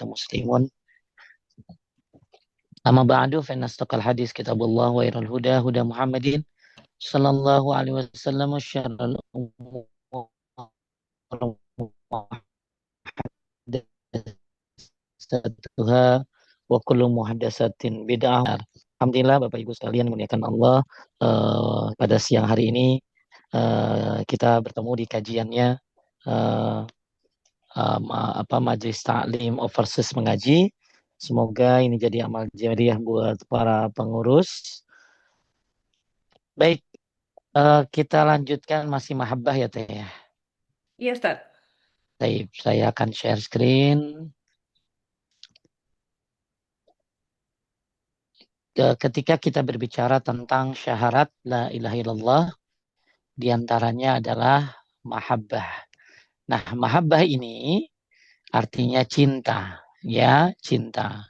muslimun. Amma ba'du fa inna astaqal hadis kitabullah wa khairal huda huda Muhammadin sallallahu alaihi wasallam wa syarrul umur muhdatsatuha wa kullu muhdatsatin bid'ah. Alhamdulillah Bapak Ibu sekalian muliakan Allah, pada siang hari ini kita bertemu di kajiannya eh, Majelis Ta'lim Overseas Mengaji. Semoga ini jadi amal jariah buat para pengurus. Baik, kita lanjutkan masih mahabbah ya Teh ya. Iya, Ustaz. Baik, saya akan share screen. Ketika kita berbicara tentang syahadat la ilaha illallah, diantaranya adalah mahabbah. Nah, mahabbah ini artinya cinta, ya, cinta.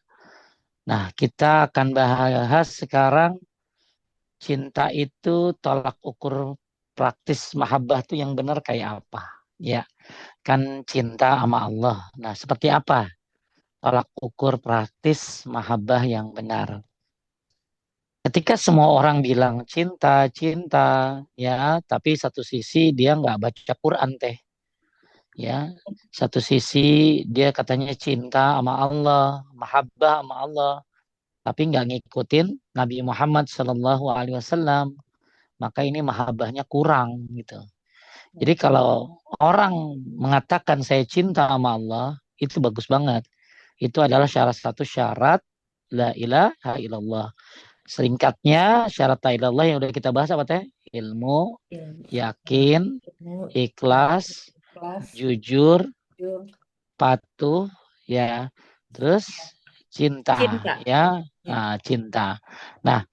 Nah, kita akan bahas sekarang cinta itu tolak ukur praktis mahabbah itu yang benar kayak apa? Ya, kan cinta sama Allah. Nah, seperti apa tolak ukur praktis mahabbah yang benar? Ketika semua orang bilang cinta, cinta, ya, tapi satu sisi dia nggak baca Quran teh, ya. Satu sisi dia katanya cinta sama Allah, mahabbah sama Allah, tapi nggak ngikutin Nabi Muhammad SAW, maka ini mahabbahnya kurang gitu. Jadi kalau orang mengatakan saya cinta sama Allah, itu bagus banget. Itu adalah satu syarat la ilaha illallah. Seringkatnya syarat la ilaha illallah yang udah kita bahas apa teh? Ilmu, Ilmu, yakin, ilmu, ikhlas, kelas, jujur, jujur, patuh, ya. Terus cinta, cinta. ya. Ya. Nah, cinta. Nah,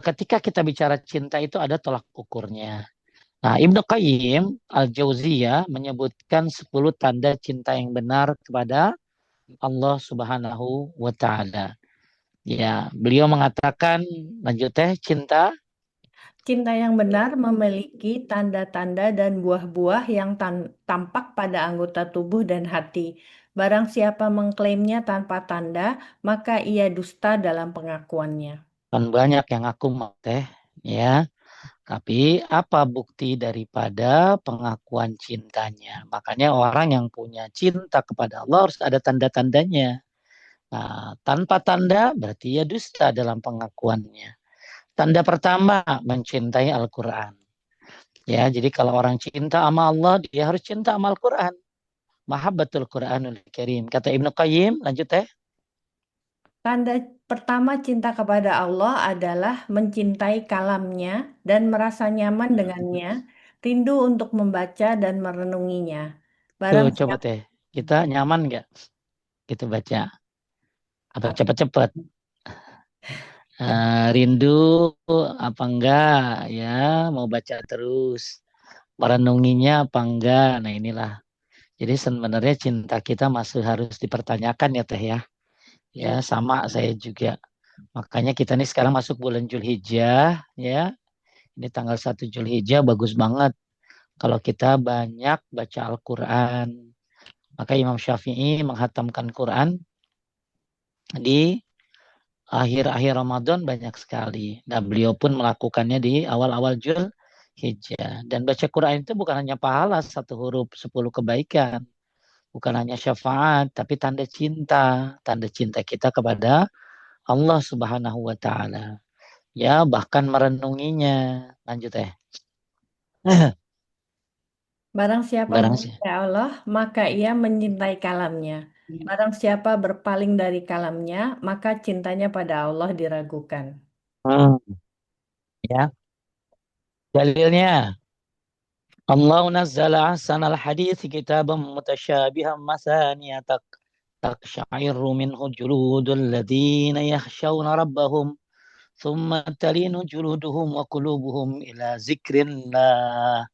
ketika kita bicara cinta itu ada tolak ukurnya. Nah, Ibnu Qayyim Al-Jauziyah menyebutkan 10 tanda cinta yang benar kepada Allah Subhanahu wa taala. Ya, beliau mengatakan lanjut teh cinta Cinta yang benar memiliki tanda-tanda dan buah-buah yang tampak pada anggota tubuh dan hati. Barang siapa mengklaimnya tanpa tanda, maka ia dusta dalam pengakuannya. kan banyak yang aku mau teh, ya. Tapi apa bukti daripada pengakuan cintanya? Makanya orang yang punya cinta kepada Allah harus ada tanda-tandanya. Nah, tanpa tanda berarti ya dusta dalam pengakuannya. Tanda pertama mencintai Al-Quran. Ya, jadi kalau orang cinta sama Allah, dia harus cinta sama Al-Quran. Mahabbatul Quranul Karim. Kata Ibnu Qayyim, lanjut teh. Tanda pertama cinta kepada Allah adalah mencintai kalamnya dan merasa nyaman dengannya, rindu untuk membaca dan merenunginya. Tuh, Barang coba siapa teh. Kita nyaman nggak? Kita baca. Atau cepet-cepet. Rindu apa enggak ya? Mau baca terus. Merenunginya apa enggak? Nah inilah. Jadi sebenarnya cinta kita masih harus dipertanyakan ya teh ya. Ya ya, sama saya juga. Makanya kita nih sekarang masuk bulan Julhijjah ya. Ini tanggal 1 Julhijjah bagus banget kalau kita banyak baca Al-Quran. Maka Imam Syafi'i menghatamkan Quran di akhir-akhir Ramadan banyak sekali. Nah, beliau pun melakukannya di awal-awal Julhijjah. Dan baca Quran itu bukan hanya pahala 1 huruf 10 kebaikan. Bukan hanya syafaat, tapi tanda cinta kita kepada Allah Subhanahu wa taala. Ya, bahkan merenunginya. Lanjut ya. barang siapa Barang sih. mencintai Allah, maka ia mencintai kalamnya. Barang siapa berpaling dari kalamnya, maka cintanya pada Allah diragukan. Hmm, ya. Dalilnya Allah nazzala ahsanal hadits kitaban mutasyabihan masaniya taqsha'iru minhu juludul ladzina yakhshawna rabbahum thumma talinu juluduhum wa qulubuhum ila zikrillah.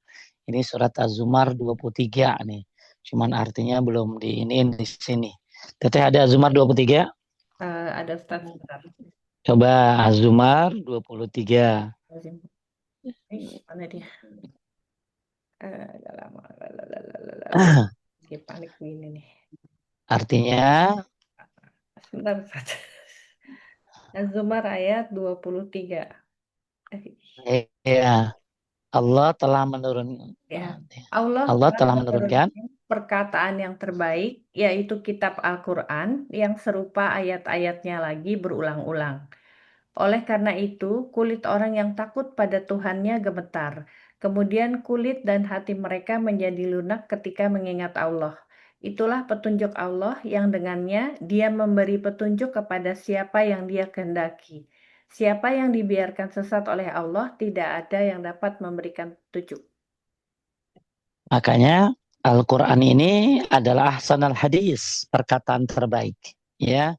Ini surat Az-Zumar 23 nih. Cuman artinya belum di ini di sini. Teteh ada Az-Zumar 23? Ada Ustaz sebentar. Coba Az-Zumar 23. Mana dia? Agak lama. Skip panik begini nih. Artinya, Sebentar. Az-Zumar ayat 23. ya, Allah telah Ya, Allah Allah telah telah menurunkan. menurunkan perkataan yang terbaik, yaitu kitab Al-Quran yang serupa ayat-ayatnya lagi berulang-ulang. Oleh karena itu, kulit orang yang takut pada Tuhannya gemetar. Kemudian kulit dan hati mereka menjadi lunak ketika mengingat Allah. Itulah petunjuk Allah yang dengannya Dia memberi petunjuk kepada siapa yang Dia kehendaki. Siapa yang dibiarkan sesat oleh Allah, tidak ada yang dapat memberikan petunjuk. Makanya Al-Quran ini adalah ahsanal hadis, perkataan terbaik. Ya,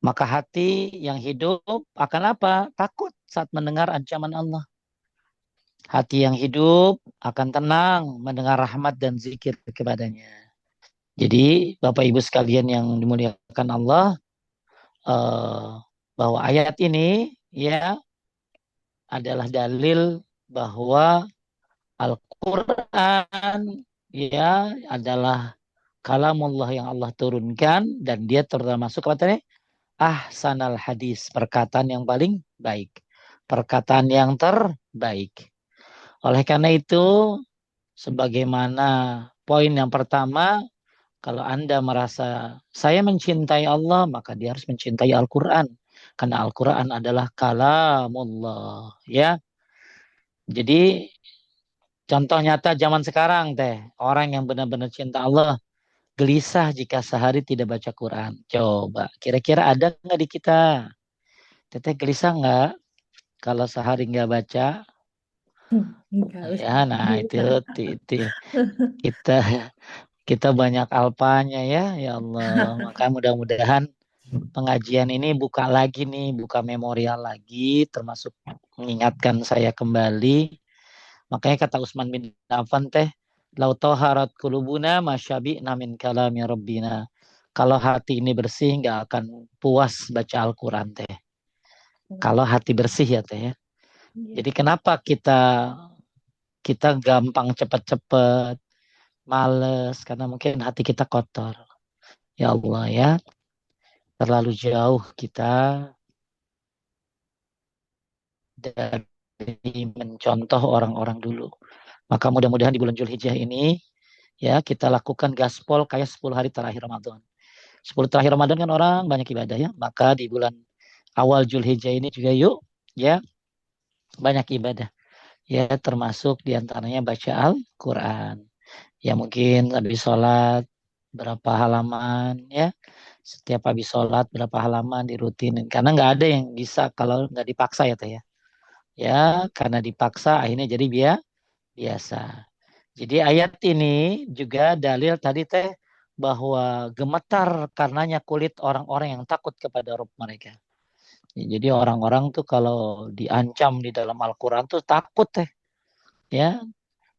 maka hati yang hidup akan apa? Takut saat mendengar ancaman Allah. Hati yang hidup akan tenang mendengar rahmat dan zikir kepadanya. Jadi Bapak Ibu sekalian yang dimuliakan Allah, eh, bahwa ayat ini ya adalah dalil bahwa Al-Quran ya adalah kalamullah yang Allah turunkan dan dia termasuk katanya ahsanal hadis, perkataan yang paling baik, perkataan yang terbaik. Oleh karena itu, sebagaimana poin yang pertama, kalau Anda merasa saya mencintai Allah, maka dia harus mencintai Al-Quran. Karena Al-Quran adalah kalamullah. Ya, jadi contoh nyata zaman sekarang teh, orang yang benar-benar cinta Allah, gelisah jika sehari tidak baca Quran. Coba, kira-kira ada nggak di kita? Teteh gelisah nggak kalau sehari nggak baca? Enggak Ya, usah. nah itu kita kita banyak alpanya ya, ya Allah. Maka mudah-mudahan pengajian ini buka lagi nih, buka memorial lagi, termasuk mengingatkan saya kembali. Makanya kata Utsman bin Affan teh, lau toharat kulubuna masyabi'na min kalami rabbina. Kalau hati ini bersih, nggak akan puas baca Al-Quran teh. Kalau hati bersih ya teh ya. Jadi Iya. kenapa kita kita gampang cepet-cepet, males, karena mungkin hati kita kotor. Ya Allah ya, terlalu jauh kita dari mencontoh orang-orang dulu. Maka mudah-mudahan di bulan Zulhijjah ini ya kita lakukan gaspol kayak 10 hari terakhir Ramadan. 10 terakhir Ramadan kan orang banyak ibadah ya. Maka di bulan awal Zulhijjah ini juga yuk ya banyak ibadah. Ya termasuk diantaranya baca Al-Quran. Ya mungkin habis sholat berapa halaman ya. Setiap habis sholat berapa halaman dirutinin. Karena nggak ada yang bisa kalau nggak dipaksa ya teh ya. Ya karena dipaksa akhirnya jadi biasa. Jadi ayat ini juga dalil tadi teh bahwa gemetar karenanya kulit orang-orang yang takut kepada Rabb mereka. Jadi orang-orang tuh kalau diancam di dalam Al-Quran tuh takut teh. Ya,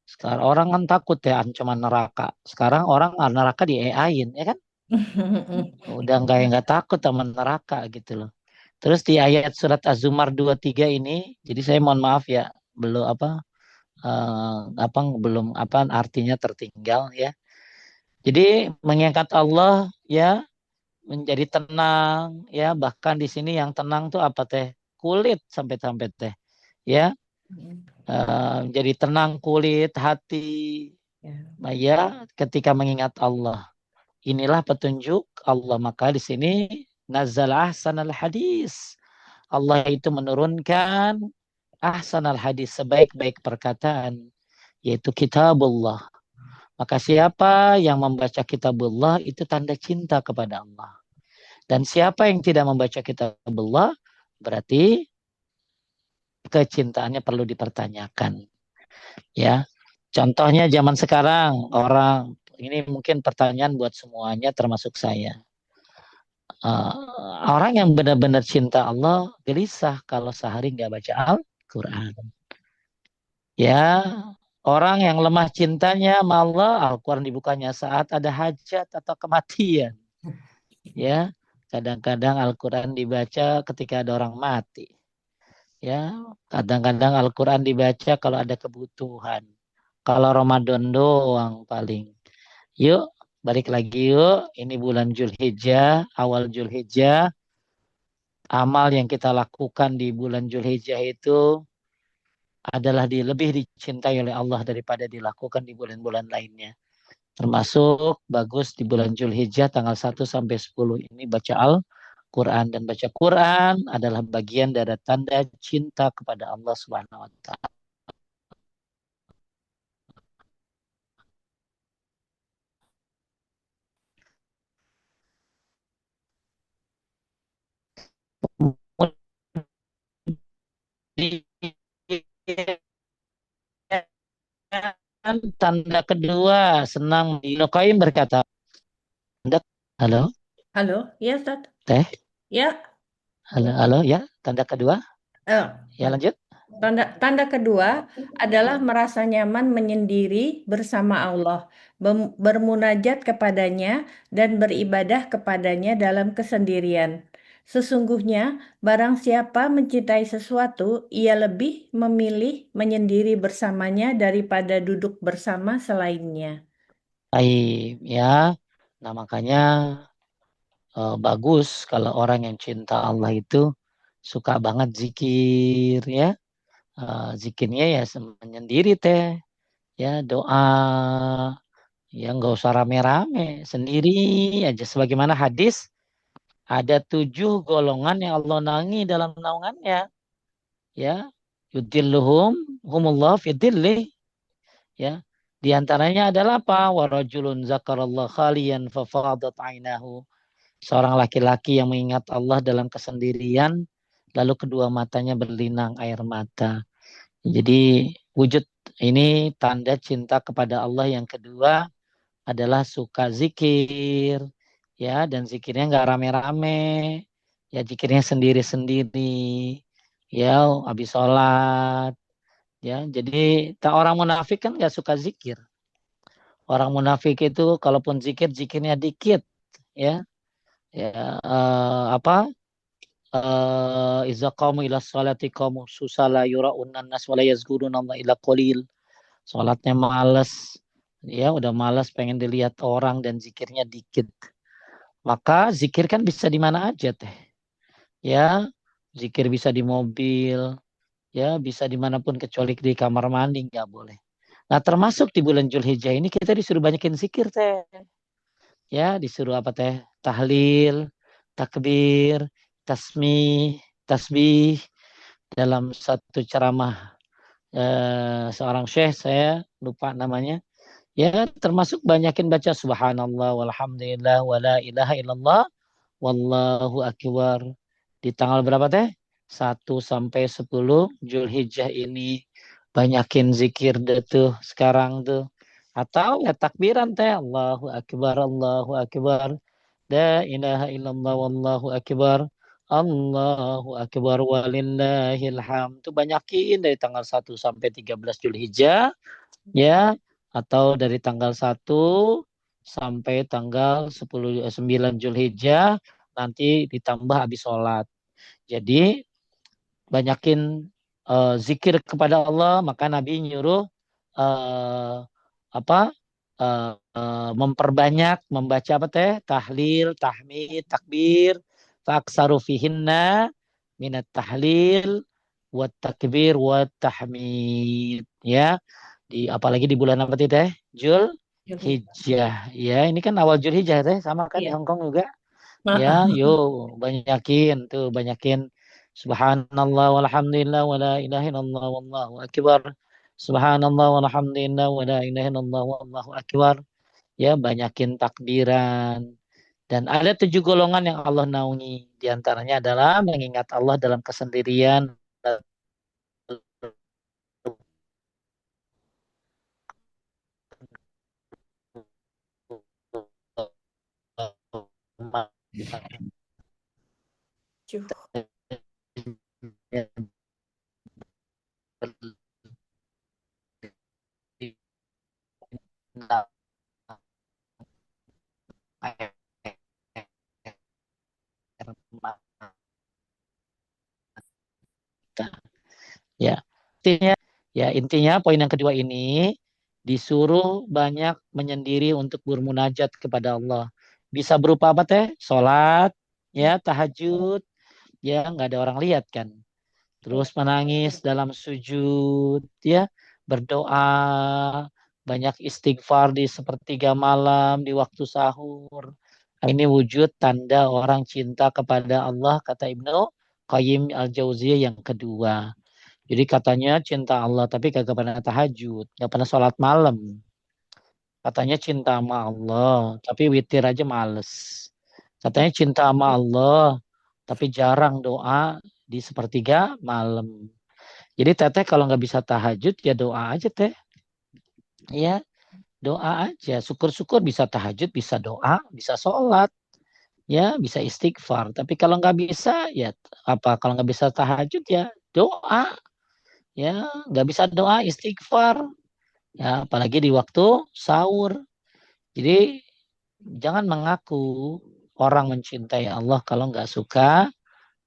sekarang orang kan takut ya ancaman neraka. Sekarang orang neraka di AI-in ya kan? Udah nggak takut sama neraka gitu loh. Terus di ayat surat Az-Zumar 23 ini, jadi saya mohon maaf ya, belum belum artinya tertinggal ya. Jadi mengingat Allah ya menjadi tenang ya, bahkan di sini yang tenang tuh apa teh? Kulit sampai-sampai teh ya. Jadi tenang kulit, hati Ya. ya ketika mengingat Allah. Inilah petunjuk Allah. Maka di sini nazal ahsanal hadis. Allah itu menurunkan ahsanal hadis, sebaik-baik perkataan, yaitu kitabullah. Maka siapa yang membaca kitabullah itu tanda cinta kepada Allah. Dan siapa yang tidak membaca kitabullah berarti kecintaannya perlu dipertanyakan. Ya, contohnya zaman sekarang orang ini mungkin pertanyaan buat semuanya termasuk saya. Orang yang benar-benar cinta Allah gelisah kalau sehari nggak baca Al-Quran. Ya, orang yang lemah cintanya malah Al-Quran dibukanya saat ada hajat atau kematian. Ya, kadang-kadang Al-Quran dibaca ketika ada orang mati. Ya, kadang-kadang Al-Quran dibaca kalau ada kebutuhan. Kalau Ramadan doang paling. Yuk, balik lagi yuk. Ini bulan Zulhijjah, awal Zulhijjah. Amal yang kita lakukan di bulan Zulhijjah itu adalah lebih dicintai oleh Allah daripada dilakukan di bulan-bulan lainnya. Termasuk bagus di bulan Zulhijjah tanggal 1 sampai 10 ini baca Al-Quran. Dan baca Quran adalah bagian dari tanda cinta kepada Allah Subhanahu wa Ta'ala. Tanda kedua, senang. Ibnu Qayyim berkata, halo, Halo, ya, Ustaz. teh, Ya, halo, halo, ya, tanda kedua, eh, ya lanjut. tanda tanda kedua adalah merasa nyaman menyendiri bersama Allah, bermunajat kepadanya dan beribadah kepadanya dalam kesendirian. Sesungguhnya, barang siapa mencintai sesuatu, ia lebih memilih menyendiri bersamanya daripada duduk bersama selainnya. Baik, ya. Nah makanya bagus kalau orang yang cinta Allah itu suka banget zikir, ya. Zikirnya ya menyendiri teh, ya doa, ya nggak usah rame-rame, sendiri aja. Sebagaimana hadis, ada 7 golongan yang Allah naungi dalam naungannya, ya. Yudilluhum humullah fidillih, ya. Di antaranya adalah apa? Warajulun zakarallah khalian fafadat ainahu. Seorang laki-laki yang mengingat Allah dalam kesendirian, lalu kedua matanya berlinang air mata. Jadi wujud ini tanda cinta kepada Allah yang kedua adalah suka zikir, ya, dan zikirnya nggak rame-rame, ya zikirnya sendiri-sendiri, ya, habis sholat, ya. Jadi tak orang munafik kan nggak suka zikir. Orang munafik itu kalaupun zikir zikirnya dikit, ya, ya apa? Iza qamu ila sholati qamu susala yura'un nas wa la yazkuruna Allah illa qalil. Sholatnya males, ya udah males pengen dilihat orang dan zikirnya dikit. Maka zikir kan bisa di mana aja teh, ya. Zikir bisa di mobil, ya bisa dimanapun kecuali di kamar mandi nggak boleh. Nah termasuk di bulan Zulhijjah ini kita disuruh banyakin zikir teh, ya disuruh apa teh? Tahlil, takbir, tasmih, tasbih. Dalam satu ceramah seorang syekh, saya lupa namanya, ya termasuk banyakin baca subhanallah walhamdulillah wala ilaha illallah wallahu akbar. Di tanggal berapa teh? 1 sampai 10 Zulhijjah ini banyakin zikir deh tuh sekarang tuh. Atau ya takbiran teh, Allahu akbar, Allahu akbar. La ilaha illallah wallahu akbar. Allahu akbar walillahil hamd. Itu banyakin dari tanggal 1 sampai 13 Zulhijjah, ya, atau dari tanggal 1 sampai tanggal 9 Zulhijjah, nanti ditambah habis sholat. Jadi banyakin zikir kepada Allah. Maka Nabi nyuruh eh, apa memperbanyak membaca apa teh? Tahlil, tahmid, takbir, faksaru fihinna minat tahlil wat takbir wat tahmid, ya. Apalagi di bulan apa teh? Jul Hijjah, ya. Ini kan awal Jul Hijjah teh, sama kan di Iya. Hong Kong juga. Ya, Nah, yuk banyakin tuh, banyakin subhanallah walhamdulillah wala ilaha illallah wallahu akbar. Subhanallah walhamdulillah wala ilaha illallah wallahu akbar. Ya, banyakin takbiran. Dan ada 7 golongan yang Allah naungi. Di antaranya adalah mengingat Allah dalam kesendirian. cuh. Ya, intinya, ya intinya poin yang kedua ini disuruh banyak menyendiri untuk bermunajat kepada Allah. Bisa berupa apa teh? Sholat, ya, tahajud, ya nggak ada orang lihat kan. Terus menangis dalam sujud, ya, berdoa, banyak istighfar di sepertiga malam, di waktu sahur. Ini wujud tanda orang cinta kepada Allah, kata Ibnu Qayyim Al-Jauziyah yang kedua. Jadi katanya cinta Allah, tapi kagak pernah tahajud, nggak pernah sholat malam. Katanya cinta sama Allah, tapi witir aja males. Katanya cinta sama Allah, tapi jarang doa di sepertiga malam. Jadi teteh kalau nggak bisa tahajud ya doa aja teh. Ya doa aja. Syukur-syukur bisa tahajud, bisa doa, bisa sholat. Ya bisa istighfar. Tapi kalau nggak bisa ya apa? Kalau nggak bisa tahajud ya doa. Ya nggak bisa doa istighfar. Ya apalagi di waktu sahur. Jadi jangan mengaku orang mencintai Allah kalau nggak suka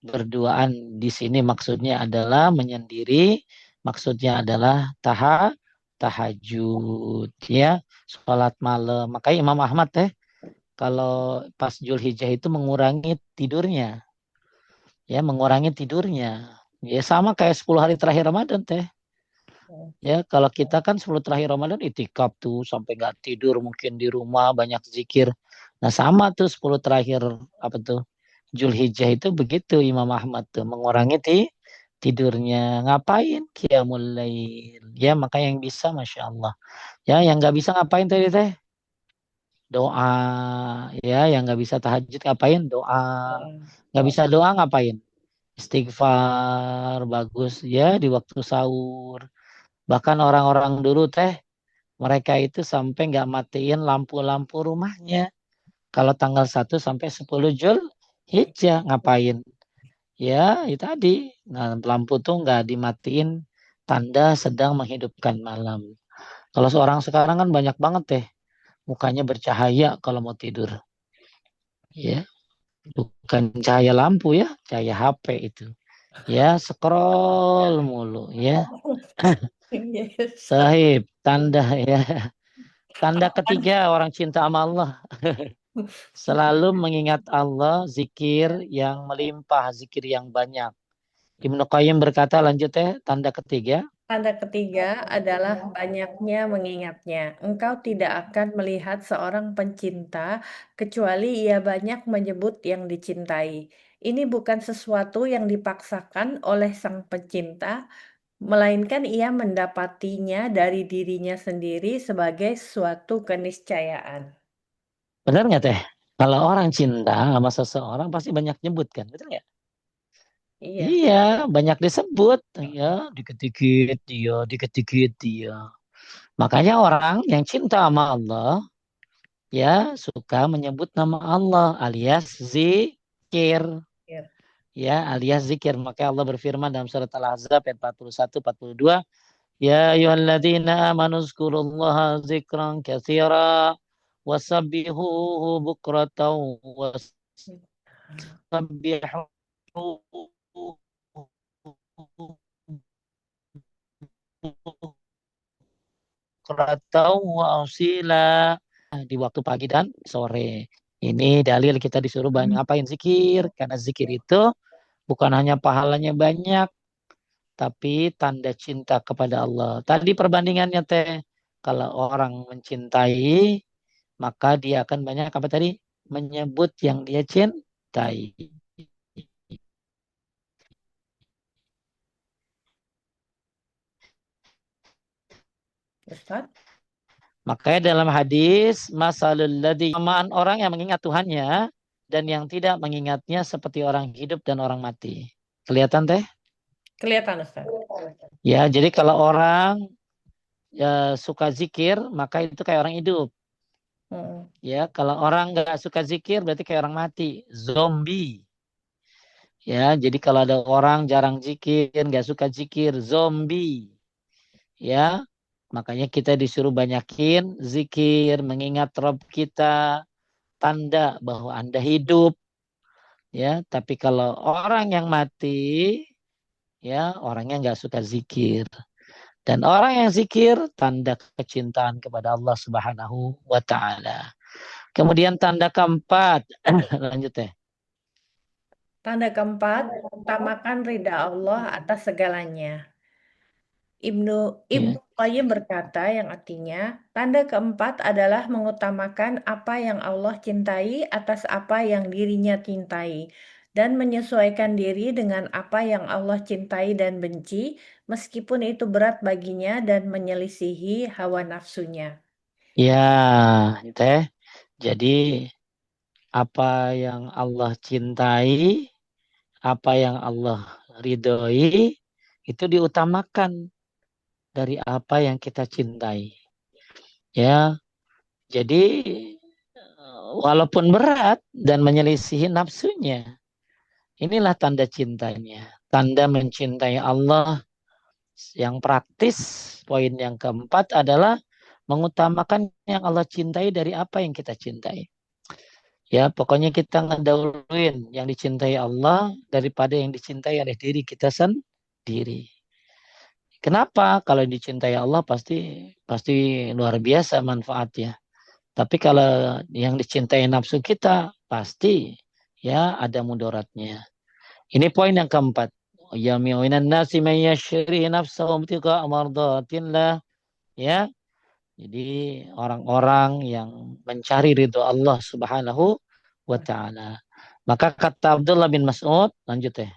berduaan. Di sini maksudnya adalah menyendiri, maksudnya adalah tahajud, ya, sholat malam. Makanya Imam Ahmad kalau pas Zulhijjah itu mengurangi tidurnya, ya, mengurangi tidurnya. Ya sama kayak 10 hari terakhir Ramadan teh. Ya, kalau kita kan 10 terakhir Ramadan itikaf tuh sampai nggak tidur mungkin di rumah banyak zikir. Nah, sama tuh 10 terakhir apa tuh Zulhijjah itu begitu Imam Ahmad tuh mengurangi tidurnya. Ngapain? Qiyamul lail. Ya, maka yang bisa Masya Allah. Ya, yang nggak bisa ngapain tadi teh? Doa. Ya, yang nggak bisa tahajud ngapain? Doa. Nggak bisa doa ngapain? Istighfar. Bagus ya di waktu sahur. Bahkan orang-orang dulu mereka itu sampai nggak matiin lampu-lampu rumahnya. Kalau tanggal 1 sampai 10 Jul Hijjah ngapain? Ya, itu tadi. Nah, lampu tuh nggak dimatiin tanda sedang menghidupkan malam. Kalau seorang sekarang kan banyak banget mukanya bercahaya kalau mau tidur. Ya, bukan cahaya lampu ya, cahaya HP itu. Ya, scroll mulu ya. Yes. Sahib, tanda ya. Tanda ketiga orang cinta sama Allah. Selalu mengingat Allah, zikir yang melimpah, zikir yang banyak. Ibnu Qayyim berkata, lanjut tanda ketiga. Tanda ketiga adalah banyaknya mengingatnya. Engkau tidak akan melihat seorang pencinta kecuali ia banyak menyebut yang dicintai. Ini bukan sesuatu yang dipaksakan oleh sang pencinta, melainkan ia mendapatinya dari dirinya sendiri sebagai suatu keniscayaan. Benar nggak teh? Kalau orang cinta sama seseorang pasti banyak nyebut kan, betul nggak? Iya, Iya, banyak disebut. Ya, dikit-dikit dia, dikit-dikit dia. Makanya orang yang cinta sama Allah, ya suka menyebut nama Allah alias zikir. iya. Ya, alias zikir. Maka Allah berfirman dalam surat Al-Ahzab ayat 41, 42. Ya ayyuhalladzina amanu zkurullaha zikran katsira wasabbihuhu bukratan wasabbihuhu bukratan wa asila di waktu pagi dan sore. Ini dalil kita disuruh banyak ngapain zikir karena zikir itu bukan hanya pahalanya banyak tapi tanda cinta kepada Allah. Tadi perbandingannya kalau orang mencintai maka dia akan banyak apa tadi? Menyebut yang dia cintai. Ustaz? Makanya dalam hadis masalul ladzi samaan orang yang mengingat Tuhannya dan yang tidak mengingatnya seperti orang hidup dan orang mati. Kelihatan Kelihatan, Ustaz. Ya, jadi kalau orang suka zikir maka itu kayak orang hidup. Mm. Ya, kalau orang nggak suka zikir berarti kayak orang mati, zombie. Ya, jadi kalau ada orang jarang zikir, nggak suka zikir, zombie. Ya, makanya kita disuruh banyakin zikir, mengingat Rob kita, tanda bahwa Anda hidup. Ya, tapi kalau orang yang mati, ya orangnya nggak suka zikir. Dan orang yang zikir tanda kecintaan kepada Allah Subhanahu wa taala. Kemudian tanda keempat, lanjut ya. Tanda keempat, utamakan ridha Allah atas segalanya. Ibnu Ya. Ibnu Qayyim berkata yang artinya, tanda keempat adalah mengutamakan apa yang Allah cintai atas apa yang dirinya cintai dan menyesuaikan diri dengan apa yang Allah cintai dan benci, meskipun itu berat baginya dan menyelisihi hawa nafsunya. Ya, teh. Jadi apa yang Allah cintai, apa yang Allah ridhoi, itu diutamakan dari apa yang kita cintai. Ya, jadi walaupun berat dan menyelisihi nafsunya, inilah tanda cintanya. Tanda mencintai Allah yang praktis, poin yang keempat adalah mengutamakan yang Allah cintai dari apa yang kita cintai. Ya, pokoknya kita ngedahuluin yang dicintai Allah daripada yang dicintai oleh diri kita sendiri. Kenapa? Kalau yang dicintai Allah pasti pasti luar biasa manfaatnya. Tapi kalau yang dicintai nafsu kita pasti ya ada mudaratnya. Ini poin yang keempat. Ya mi'minan nasi man yashri nafsahu ibtigha'a mardatillah. Ya. Jadi orang-orang yang mencari ridho Allah Subhanahu wa taala. Maka kata Abdullah bin Mas'ud, lanjut ya.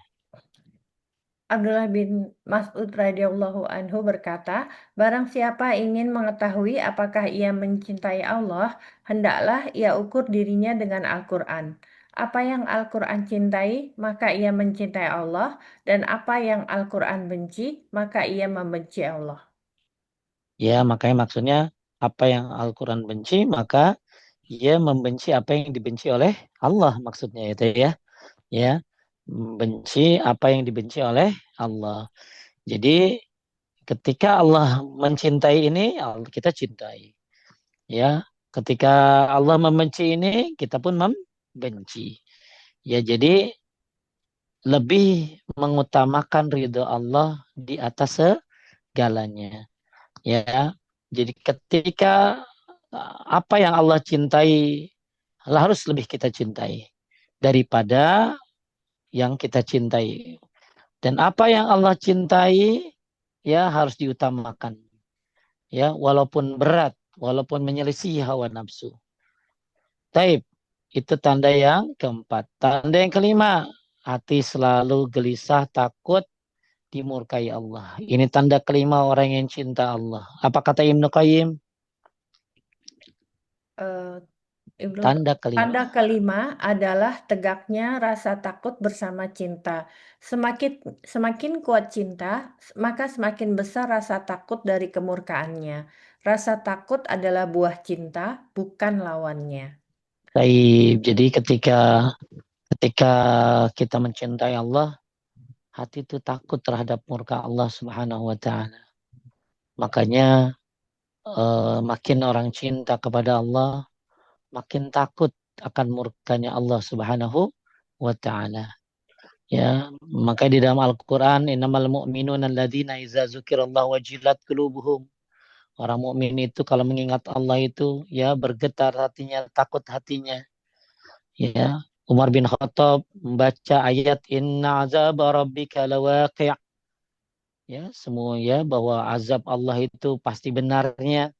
Abdullah bin Mas'ud radhiyallahu anhu berkata, barang siapa ingin mengetahui apakah ia mencintai Allah, hendaklah ia ukur dirinya dengan Al-Quran. Apa yang Al-Quran cintai, maka ia mencintai Allah, dan apa yang Al-Quran benci, maka ia membenci Allah. Ya, makanya maksudnya apa yang Al-Quran benci, maka ia membenci apa yang dibenci oleh Allah maksudnya itu ya. Ya, benci apa yang dibenci oleh Allah. Jadi ketika Allah mencintai ini, kita cintai. Ya, ketika Allah membenci ini, kita pun membenci. Ya, jadi lebih mengutamakan ridho Allah di atas segalanya. Ya, jadi ketika apa yang Allah cintai harus lebih kita cintai daripada yang kita cintai. Dan apa yang Allah cintai ya harus diutamakan. Ya, walaupun berat, walaupun menyelisih hawa nafsu. Taib, itu tanda yang keempat. Tanda yang kelima, hati selalu gelisah, takut, dimurkai Allah. Ini tanda kelima orang yang cinta Allah. Apa kata Ibnu Qayyim? Eh, Ibnu, Tanda tanda kelima. kelima adalah tegaknya rasa takut bersama cinta. Semakin semakin kuat cinta, maka semakin besar rasa takut dari kemurkaannya. Rasa takut adalah buah cinta, bukan lawannya. Taib. Jadi ketika kita mencintai Allah, hati itu takut terhadap murka Allah Subhanahu wa taala. Makanya makin orang cinta kepada Allah, makin takut akan murkanya Allah Subhanahu wa taala. Ya, maka di dalam Al-Qur'an innamal mu'minuna alladzina idza dzukirallahu wajilat qulubuhum. Orang mukmin itu kalau mengingat Allah itu ya bergetar hatinya, takut hatinya. Ya, Umar bin Khattab membaca ayat inna azab rabbika lawaqi'. Ya, semua ya bahwa azab Allah itu pasti benarnya.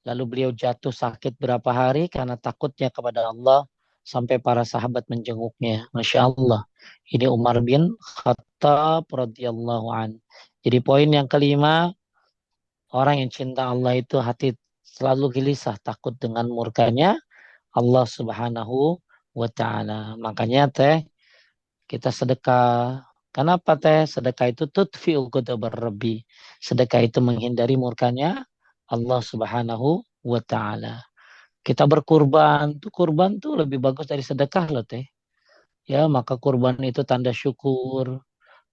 Lalu beliau jatuh sakit berapa hari karena takutnya kepada Allah sampai para sahabat menjenguknya. Masya Allah. Ini Umar bin Khattab radhiyallahu an. Jadi poin yang kelima, orang yang cinta Allah itu hati selalu gelisah takut dengan murkanya Allah Subhanahu wa taala. Makanya teh kita sedekah. Kenapa teh? Sedekah itu tutfi'u ghadabar rabbi. Sedekah itu menghindari murkanya Allah Subhanahu wa taala. Kita berkurban, tuh kurban tuh lebih bagus dari sedekah loh teh. Ya, maka kurban itu tanda syukur.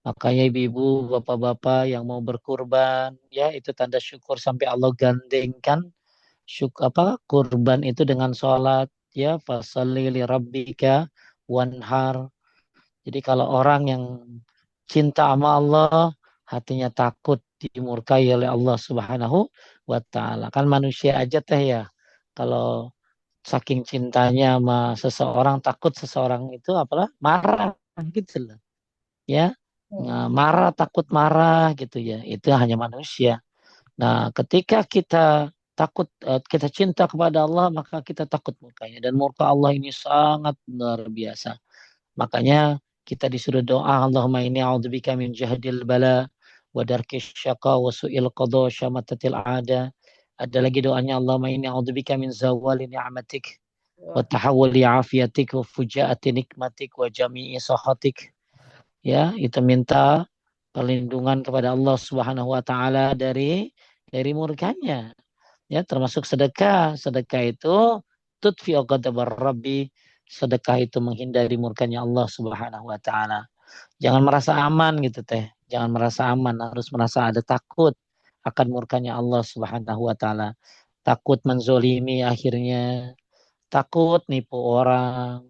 Makanya ibu-ibu, bapak-bapak yang mau berkurban, ya itu tanda syukur sampai Allah gandengkan kurban itu dengan sholat, ya fasalli li rabbika wanhar. Jadi kalau orang yang cinta sama Allah, hatinya takut dimurkai oleh Allah Subhanahu wa taala. Kan manusia aja teh ya. Kalau saking cintanya sama seseorang takut seseorang itu apalah marah gitu loh. Ya. Nah, marah takut marah gitu ya. Itu hanya manusia. Nah, ketika kita kita cinta kepada Allah, maka kita takut murkanya. Dan murka Allah ini sangat luar biasa. Makanya kita disuruh doa, Allahumma inni a'udzubika min jahdil bala wa darkis syaqa wa su'il qada syamatatil ada. Ada lagi doanya, Allahumma inni a'udzubika min zawali ni'matik wa tahawuli afiatik wa fujaati nikmatik wa jami'i sahatik. Ya, itu minta perlindungan kepada Allah Subhanahu wa taala dari murkanya. Ya, termasuk sedekah. Sedekah itu tutfi ghadabar rabbi. Sedekah itu menghindari murkanya Allah Subhanahu wa taala. Jangan merasa aman gitu teh. Jangan merasa aman, harus merasa ada takut akan murkanya Allah Subhanahu wa taala. Takut menzolimi akhirnya, takut nipu orang,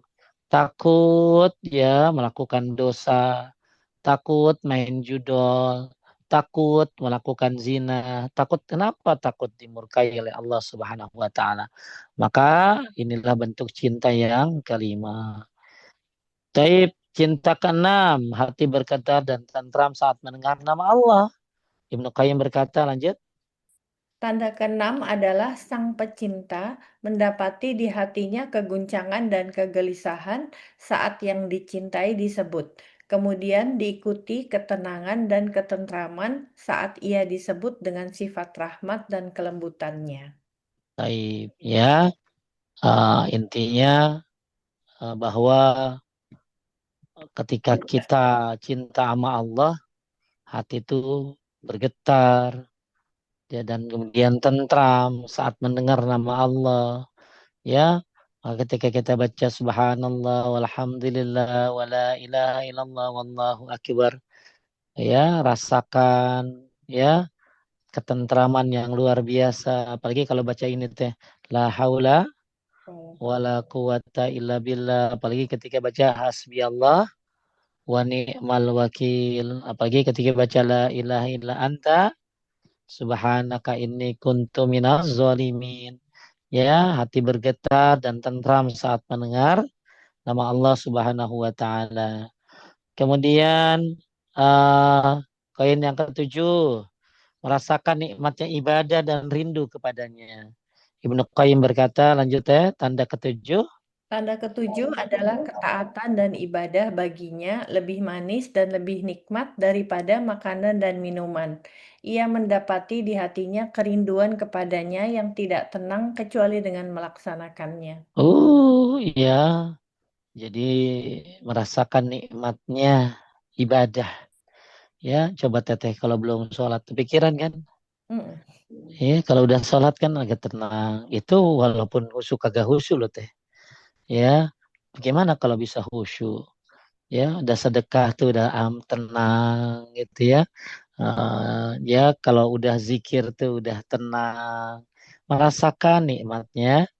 takut ya melakukan dosa, takut main judol, takut melakukan zina, takut kenapa? Takut dimurkai oleh Allah Subhanahu wa taala. Maka inilah bentuk cinta yang kelima. Taib cinta keenam, hati bergetar dan tentram saat mendengar nama Allah. Ibnu Qayyim berkata, lanjut. Tanda keenam adalah sang pecinta mendapati di hatinya keguncangan dan kegelisahan saat yang dicintai disebut. Kemudian diikuti ketenangan dan ketentraman saat ia disebut dengan sifat rahmat dan kelembutannya. Taib ya, intinya bahwa ketika kita cinta sama Allah, hati itu bergetar ya, dan kemudian tentram saat mendengar nama Allah ya. Ketika kita baca subhanallah walhamdulillah wala ilaha illallah wallahu akbar ya, rasakan ya ketentraman yang luar biasa, apalagi kalau baca ini teh la haula wala quwata illa billah, apalagi ketika baca hasbi Allah wa ni'mal wakil, apalagi ketika baca la ilaha illa anta subhanaka inni kuntu minaz zalimin. Ya, hati bergetar dan tentram saat mendengar nama Allah Subhanahu wa taala. Kemudian koin yang ketujuh, merasakan nikmatnya ibadah dan rindu kepadanya. Ibnu Qayyim berkata, lanjut ya, tanda ketujuh. Tanda ketujuh adalah ketaatan dan ibadah baginya lebih manis dan lebih nikmat daripada makanan dan minuman. Ia mendapati di hatinya kerinduan kepadanya yang tidak tenang kecuali dengan melaksanakannya. Ya, jadi merasakan nikmatnya ibadah. Ya, coba teteh kalau belum sholat kepikiran kan? Mm. Ya, kalau udah sholat kan agak tenang. Itu walaupun khusyuk kagak khusyuk loh teh. Ya, bagaimana kalau bisa khusyuk? Ya, udah sedekah tuh udah tenang gitu ya. Ya, kalau udah zikir tuh udah tenang. Merasakan nikmatnya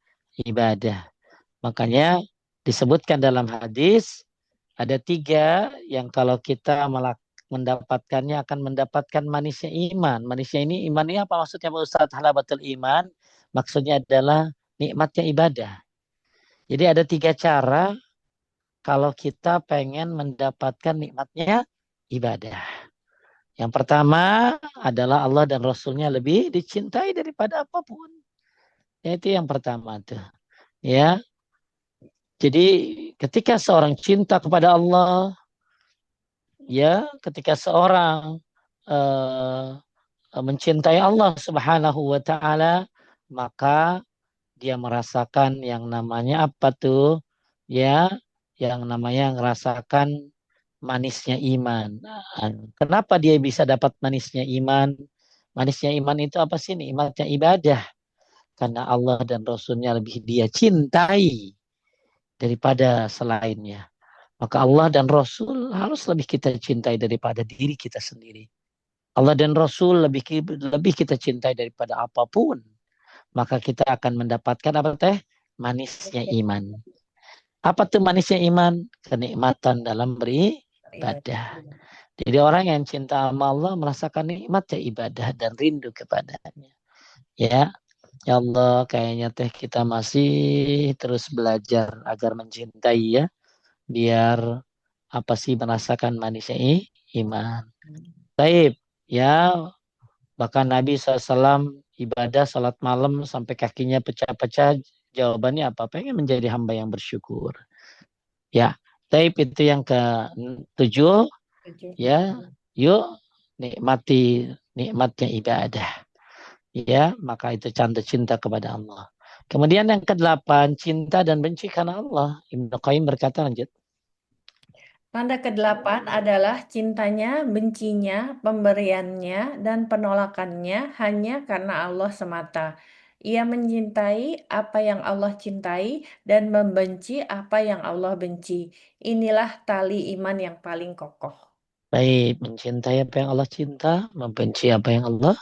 ibadah. Makanya disebutkan dalam hadis ada tiga yang kalau kita mendapatkannya akan mendapatkan manisnya iman. Manisnya ini iman ini apa maksudnya Pak Ustadz? Halabatul iman. Maksudnya adalah nikmatnya ibadah. Jadi ada tiga cara kalau kita pengen mendapatkan nikmatnya ibadah. Yang pertama adalah Allah dan Rasulnya lebih dicintai daripada apapun. Ya, itu yang pertama tuh. Ya, jadi ketika seorang cinta kepada Allah, ya, ketika seorang uh, mencintai Allah Subhanahu wa taala, maka dia merasakan yang namanya apa tuh? Ya, yang namanya merasakan manisnya iman. Nah, kenapa dia bisa dapat manisnya iman? Manisnya iman itu apa sih? Nikmatnya ibadah. Karena Allah dan Rasulnya lebih dia cintai daripada selainnya. Maka Allah dan Rasul harus lebih kita cintai daripada diri kita sendiri. Allah dan Rasul lebih kita cintai daripada apapun. Maka kita akan mendapatkan apa teh? Manisnya iman. Apa tuh manisnya iman? Kenikmatan dalam beribadah. Jadi orang yang cinta sama Allah merasakan nikmatnya ibadah dan rindu kepadanya. Ya, ya Allah, kayaknya teh kita masih terus belajar agar mencintai ya, biar apa sih merasakan manisnya iman. Taib, ya, bahkan Nabi SAW ibadah salat malam sampai kakinya pecah-pecah. Jawabannya apa? Pengen menjadi hamba yang bersyukur. Ya, taib itu yang ke-7. Tujuh. Ya, yuk nikmati nikmatnya ibadah. Ya, maka itu tanda cinta kepada Allah. Kemudian yang ke-8, cinta dan benci karena Allah. Ibnu Qayyim berkata, lanjut. Tanda kedelapan adalah cintanya, bencinya, pemberiannya, dan penolakannya hanya karena Allah semata. Ia mencintai apa yang Allah cintai dan membenci apa yang Allah benci. Inilah tali iman yang paling kokoh. Baik, mencintai apa yang Allah cinta, membenci apa yang Allah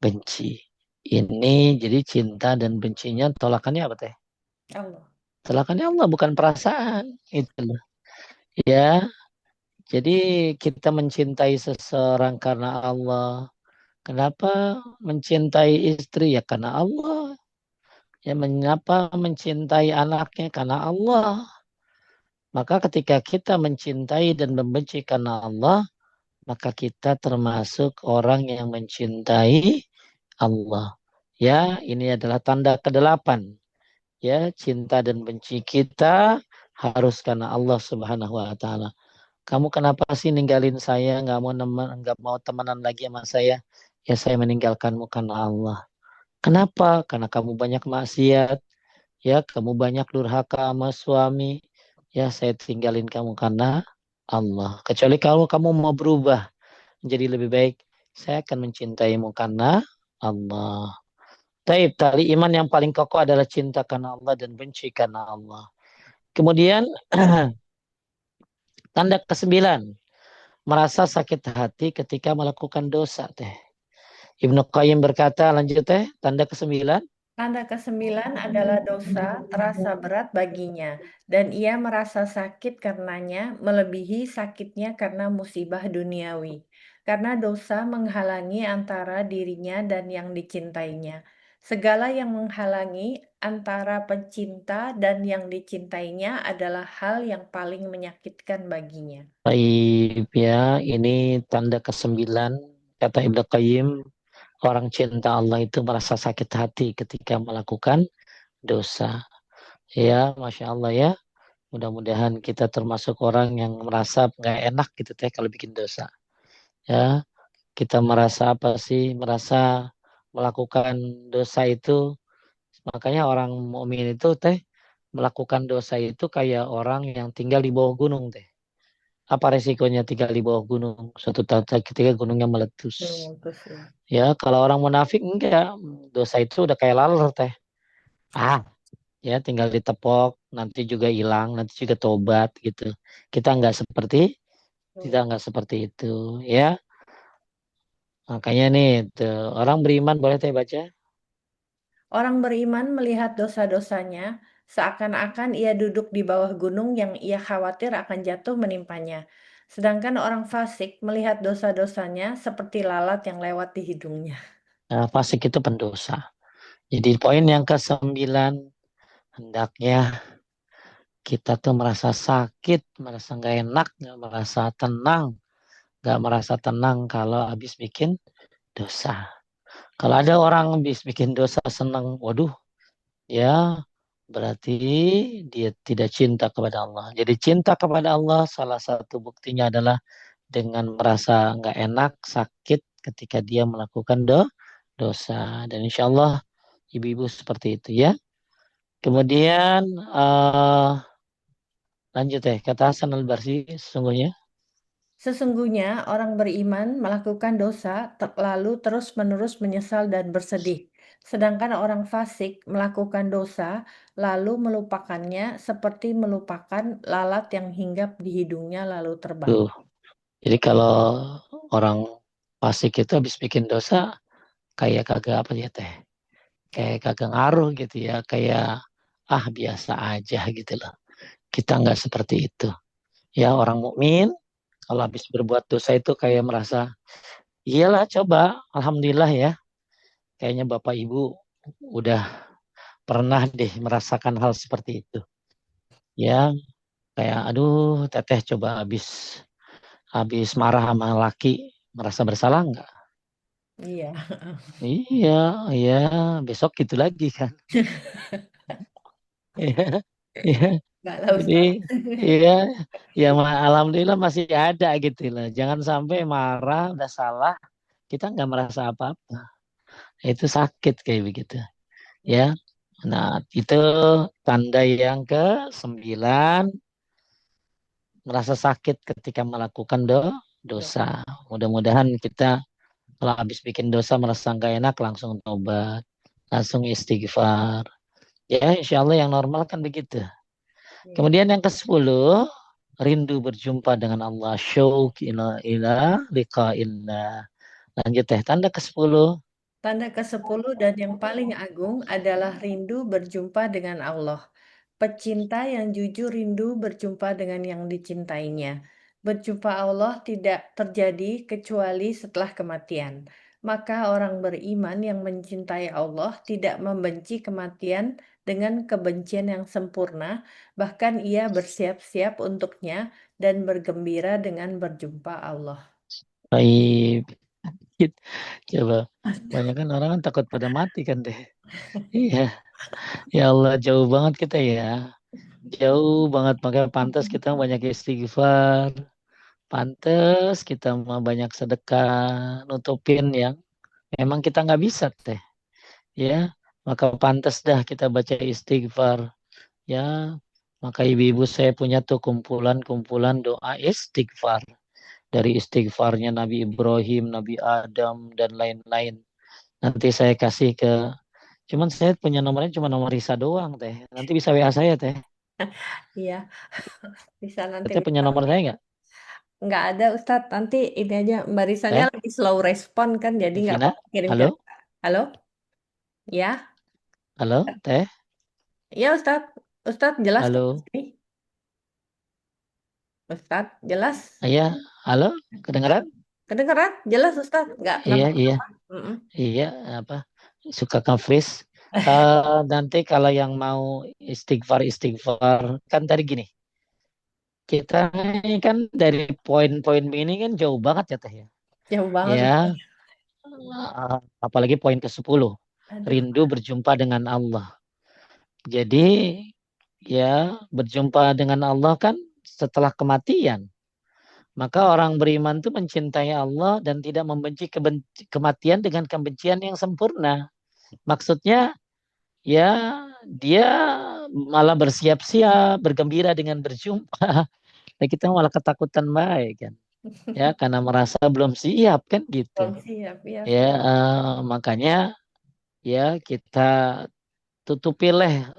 benci. Ini jadi cinta dan bencinya tolakannya apa teh? Allah. Tolakannya Allah bukan perasaan. Itu loh. Ya, jadi kita mencintai seseorang karena Allah. Kenapa mencintai istri? Ya karena Allah. Ya mengapa mencintai anaknya? Karena Allah. Maka ketika kita mencintai dan membenci karena Allah, maka kita termasuk orang yang mencintai Allah. Ya, ini adalah tanda ke-8. Ya, cinta dan benci kita harus karena Allah Subhanahu wa taala. Kamu kenapa sih ninggalin saya, nggak mau temenan lagi sama saya? Ya saya meninggalkanmu karena Allah. Kenapa? Karena kamu banyak maksiat, ya kamu banyak durhaka sama suami. Ya saya tinggalin kamu karena Allah. Kecuali kalau kamu mau berubah menjadi lebih baik, saya akan mencintaimu karena Allah. Taib, tali iman yang paling kokoh adalah cinta karena Allah dan benci karena Allah. Kemudian tanda ke-9, merasa sakit hati ketika melakukan dosa teh. Ibnu Qayyim berkata, lanjut teh, tanda ke-9. Tanda kesembilan adalah dosa terasa berat baginya, dan ia merasa sakit karenanya, melebihi sakitnya karena musibah duniawi. Karena dosa menghalangi antara dirinya dan yang dicintainya. Segala yang menghalangi antara pencinta dan yang dicintainya adalah hal yang paling menyakitkan baginya. Taib ya, ini tanda ke-9. Kata Ibnu Qayyim, orang cinta Allah itu merasa sakit hati ketika melakukan dosa. Ya, Masya Allah ya. Mudah-mudahan kita termasuk orang yang merasa nggak enak gitu teh kalau bikin dosa. Ya, kita merasa apa sih? Merasa melakukan dosa itu. Makanya orang mukmin itu teh melakukan dosa itu kayak orang yang tinggal di bawah gunung teh. Apa resikonya tinggal di bawah gunung? Suatu saat ketika gunungnya meletus. Putus ya. Ya, kalau orang munafik enggak, dosa itu udah kayak laler teh. Ah, ya tinggal ditepok, nanti juga hilang, nanti juga tobat gitu. Kita enggak seperti kita enggak seperti itu, ya. Makanya nih, tuh, orang beriman boleh teh baca. Orang beriman melihat dosa-dosanya, seakan-akan ia duduk di bawah gunung yang ia khawatir akan jatuh menimpanya. Sedangkan orang fasik melihat dosa-dosanya seperti lalat yang lewat di hidungnya. Nah, fasik itu pendosa. Jadi poin yang ke-9, hendaknya kita tuh merasa sakit, merasa nggak enak, nggak merasa tenang, nggak merasa tenang kalau habis bikin dosa. Kalau ada orang habis bikin dosa senang, waduh, ya berarti dia tidak cinta kepada Allah. Jadi cinta kepada Allah salah satu buktinya adalah dengan merasa nggak enak, sakit ketika dia melakukan dosa. Dan insya Allah ibu-ibu seperti itu ya. Kemudian lanjut ya, kata Hasan al-Basri sesungguhnya. Sesungguhnya orang beriman melakukan dosa lalu terus-menerus menyesal dan bersedih. Sedangkan orang fasik melakukan dosa lalu melupakannya seperti melupakan lalat yang hinggap di hidungnya lalu terbang. Tuh. Jadi kalau orang fasik itu habis bikin dosa kayak kagak apa ya teh, kayak kagak ngaruh gitu ya, kayak biasa aja gitu loh. Kita nggak seperti itu. Ya orang mukmin Kalau habis berbuat dosa itu kayak merasa, iyalah coba, alhamdulillah ya. Kayaknya Bapak Ibu udah pernah deh merasakan hal seperti itu. Ya, kayak aduh teteh coba habis habis marah sama laki, merasa bersalah nggak? Iya, Iya, iya, besok gitu lagi kan. Iya, iya. nggak lah Jadi, Ustaz. iya, ya alhamdulillah masih ada gitu lah. Jangan sampai marah, udah salah, kita nggak merasa apa-apa. Itu sakit kayak begitu. Ya, nah itu tanda yang ke-9, merasa sakit ketika melakukan dosa. Mudah-mudahan kita kalau habis bikin dosa merasa nggak enak, langsung tobat, langsung istighfar. Ya, insya Allah yang normal kan begitu. Iya. Kemudian yang ke-10, rindu berjumpa dengan Allah. Syauq ila liqa'illah. Lanjut teh, tanda ke-10. Tanda ke-10 dan yang paling agung adalah rindu berjumpa dengan Allah. Pecinta yang jujur rindu berjumpa dengan yang dicintainya. Berjumpa Allah tidak terjadi kecuali setelah kematian. Maka orang beriman yang mencintai Allah tidak membenci kematian dengan kebencian yang sempurna, bahkan ia bersiap-siap untuknya dan bergembira dengan berjumpa Allah. Baik. Coba, banyak kan orang kan takut pada mati kan teh. Iya, ya Allah jauh banget kita ya. Jauh banget, makanya pantas kita banyak istighfar. Pantas kita mau banyak sedekah, nutupin yang memang kita nggak bisa teh. Ya, maka pantas dah kita baca istighfar. Ya, maka ibu-ibu saya punya tuh kumpulan-kumpulan doa istighfar. Dari istighfarnya Nabi Ibrahim, Nabi Adam, dan lain-lain. Nanti saya kasih ke, cuman saya punya nomornya cuma nomor Risa doang teh. Nanti bisa WA saya teh. Iya, bisa nanti Teteh punya minta. nomor saya nggak? Nggak ada Ustadz, nanti ini aja Mbak Risanya Teh, lagi slow respon kan, jadi nggak Devina, apa-apa kirim ke. halo, Halo? Ya? halo, teh, Iya Ustadz, Ustadz jelas kok di halo, sini. Ustadz jelas. iya, halo, kedengeran? Kedengeran? Jelas Ustadz, nggak Iya, iya, kenapa-kenapa. Mm-mm. iya, apa? Suka nge-freeze. Nanti kalau yang mau istighfar kan tadi gini, kita ini kan dari poin-poin ini kan jauh banget ya teh ya. Jauh banget Ya, Ustadz. apalagi poin ke-10, Aduh. rindu berjumpa dengan Allah. Jadi ya berjumpa dengan Allah kan setelah kematian. Maka orang beriman itu mencintai Allah dan tidak membenci kematian dengan kebencian yang sempurna. Maksudnya ya dia malah bersiap-siap, bergembira dengan berjumpa. Dan kita malah ketakutan baik kan. Ya karena merasa belum siap kan gitu. Belum siap, ya. Ya makanya ya kita tutupilah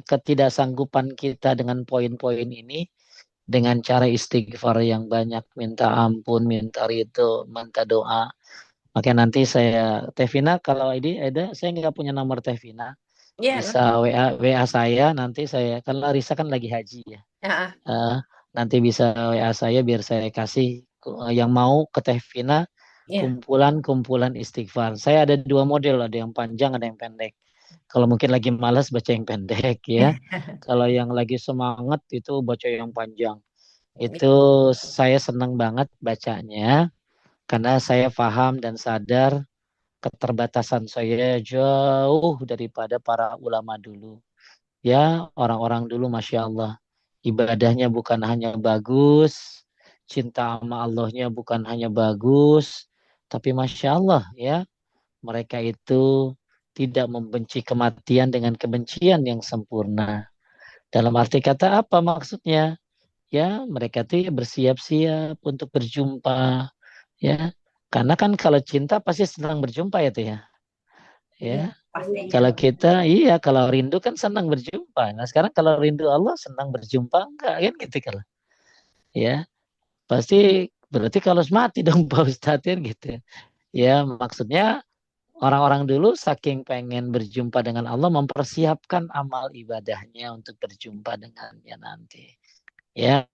ketidaksanggupan kita dengan poin-poin ini dengan cara istighfar yang banyak, minta ampun, minta ridho, minta doa. Makanya nanti saya, Tevina, kalau ini ada, saya nggak punya nomor Tevina, Iya, nanti. bisa WA saya, nanti saya, kan Larissa kan lagi haji ya. Ya, Eh, nanti bisa WA saya biar saya kasih yang mau ke Tevina ya. kumpulan-kumpulan istighfar. Saya ada dua model, ada yang panjang, ada yang pendek. Kalau mungkin lagi malas baca yang pendek ya. Kalau yang lagi semangat itu baca yang panjang. Itu saya senang banget bacanya karena saya paham dan sadar keterbatasan saya jauh daripada para ulama dulu. Ya, orang-orang dulu Masya Allah. Ibadahnya bukan hanya bagus, cinta sama Allahnya bukan hanya bagus, tapi Masya Allah ya, mereka itu tidak membenci kematian dengan kebencian yang sempurna. Dalam arti kata apa maksudnya? Ya, mereka tuh ya bersiap-siap untuk berjumpa, ya. Karena kan kalau cinta pasti senang berjumpa ya tuh ya. Iya, Ya, pastinya. kalau kita iya kalau rindu kan senang berjumpa. Nah, sekarang kalau rindu Allah senang berjumpa enggak kan gitu kalau. Ya, pasti berarti kalau mati dong Pak Ustadz kan gitu. Ya, maksudnya orang-orang dulu saking pengen berjumpa dengan Allah mempersiapkan amal ibadahnya untuk berjumpa dengannya nanti. Ya,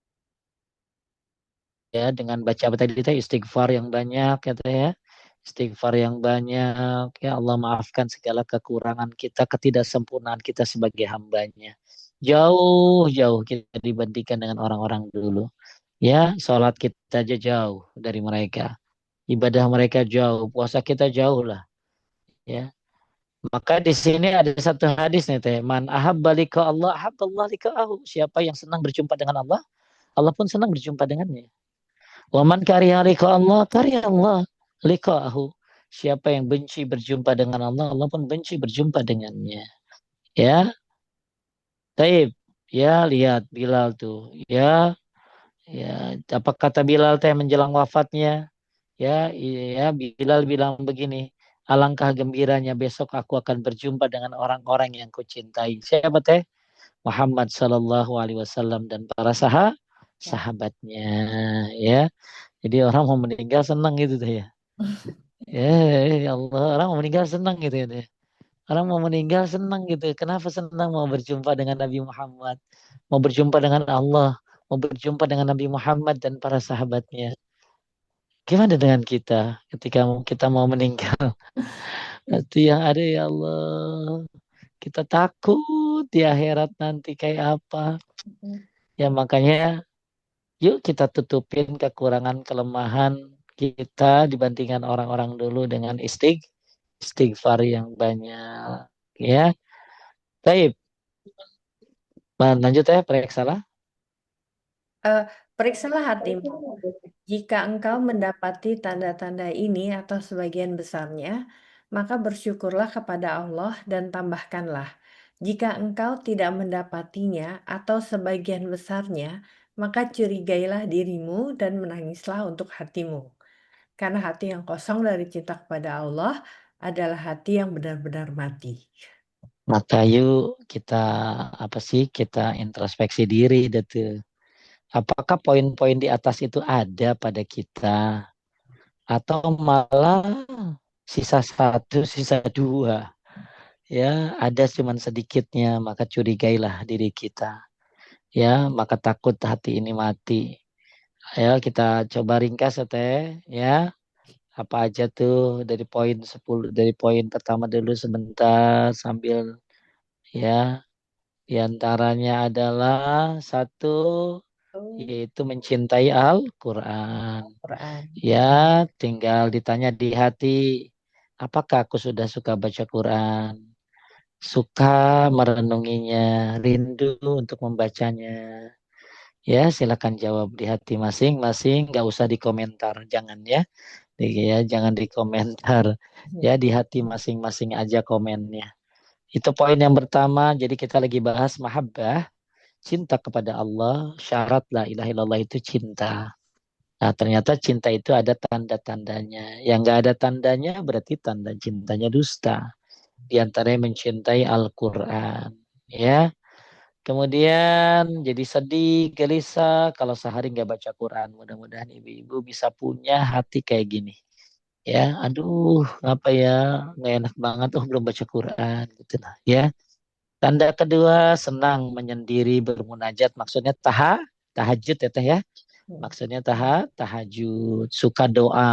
ya dengan baca apa tadi teh istighfar yang banyak ya teh ya. Istighfar yang banyak ya Allah maafkan segala kekurangan kita, ketidaksempurnaan kita sebagai hambanya. Jauh-jauh kita dibandingkan dengan orang-orang dulu. Ya, sholat kita aja jauh dari mereka. Ibadah mereka jauh, puasa kita jauh lah. Ya, maka di sini ada satu hadis nih teh, man ahabba liqa Allah, ahabballah liqa'ahu. Siapa yang senang berjumpa dengan Allah, Allah pun senang berjumpa dengannya. Wa man kariha liqa Allah, kariha Allah liqa'ahu. Siapa yang benci berjumpa dengan Allah, Allah pun benci berjumpa dengannya. Ya, taib. Ya, lihat Bilal tuh. Ya, ya, apa kata Bilal teh menjelang wafatnya? Ya, ya Bilal bilang begini, alangkah gembiranya besok aku akan berjumpa dengan orang-orang yang kucintai. Siapa teh? Muhammad Sallallahu Alaihi Wasallam dan para Ya. sahabatnya. Ya, jadi orang mau meninggal senang gitu teh ya. Ya, ya Allah, orang mau meninggal senang gitu ya. Teh. Orang mau meninggal senang gitu. Kenapa senang mau berjumpa dengan Nabi Muhammad, mau berjumpa dengan Allah, mau berjumpa dengan Nabi Muhammad dan para sahabatnya. Gimana dengan kita ketika kita mau meninggal? Nanti yang ada ya Allah, kita takut di akhirat nanti kayak apa. Ya makanya yuk kita tutupin kekurangan kelemahan kita dibandingkan orang-orang dulu dengan istighfar yang banyak. Ya, baik. Lanjut ya, periksa lah. Eh, Periksalah hatimu. Jika engkau mendapati tanda-tanda ini atau sebagian besarnya, maka bersyukurlah kepada Allah dan tambahkanlah. Jika engkau tidak mendapatinya atau sebagian besarnya, maka curigailah dirimu dan menangislah untuk hatimu. Karena hati yang kosong dari cinta kepada Allah adalah hati yang benar-benar mati. Maka yuk kita apa sih kita introspeksi diri gitu. Apakah poin-poin di atas itu ada pada kita atau malah sisa satu, sisa dua? Ya, ada cuman sedikitnya, maka curigailah diri kita. Ya, maka takut hati ini mati. Ayo kita coba ringkas ya Teh. Ya, apa aja tuh dari poin 10, dari poin pertama dulu sebentar sambil ya. Di antaranya adalah satu Oh, yaitu mencintai Al-Quran. Quran. Ya, tinggal ditanya di hati, apakah aku sudah suka baca Quran? Suka merenunginya, rindu untuk membacanya. Ya, silakan jawab di hati masing-masing, nggak usah dikomentar, jangan ya. Ya, jangan dikomentar. Ya, di hati masing-masing aja komennya. Itu poin yang pertama, jadi kita lagi bahas mahabbah, cinta kepada Allah, syarat la ilaha illallah itu cinta. Nah, ternyata cinta itu ada tanda-tandanya. Yang nggak ada tandanya berarti tanda cintanya dusta. Di antaranya mencintai Al-Quran. Ya. Kemudian jadi sedih, gelisah kalau sehari nggak baca Quran. Mudah-mudahan ibu-ibu bisa punya hati kayak gini. Ya, aduh, apa ya, nggak enak banget, oh belum baca Quran, gitu lah. Ya, tanda kedua senang menyendiri bermunajat, maksudnya tahajud ya teh ya. Maksudnya tahajud, suka doa,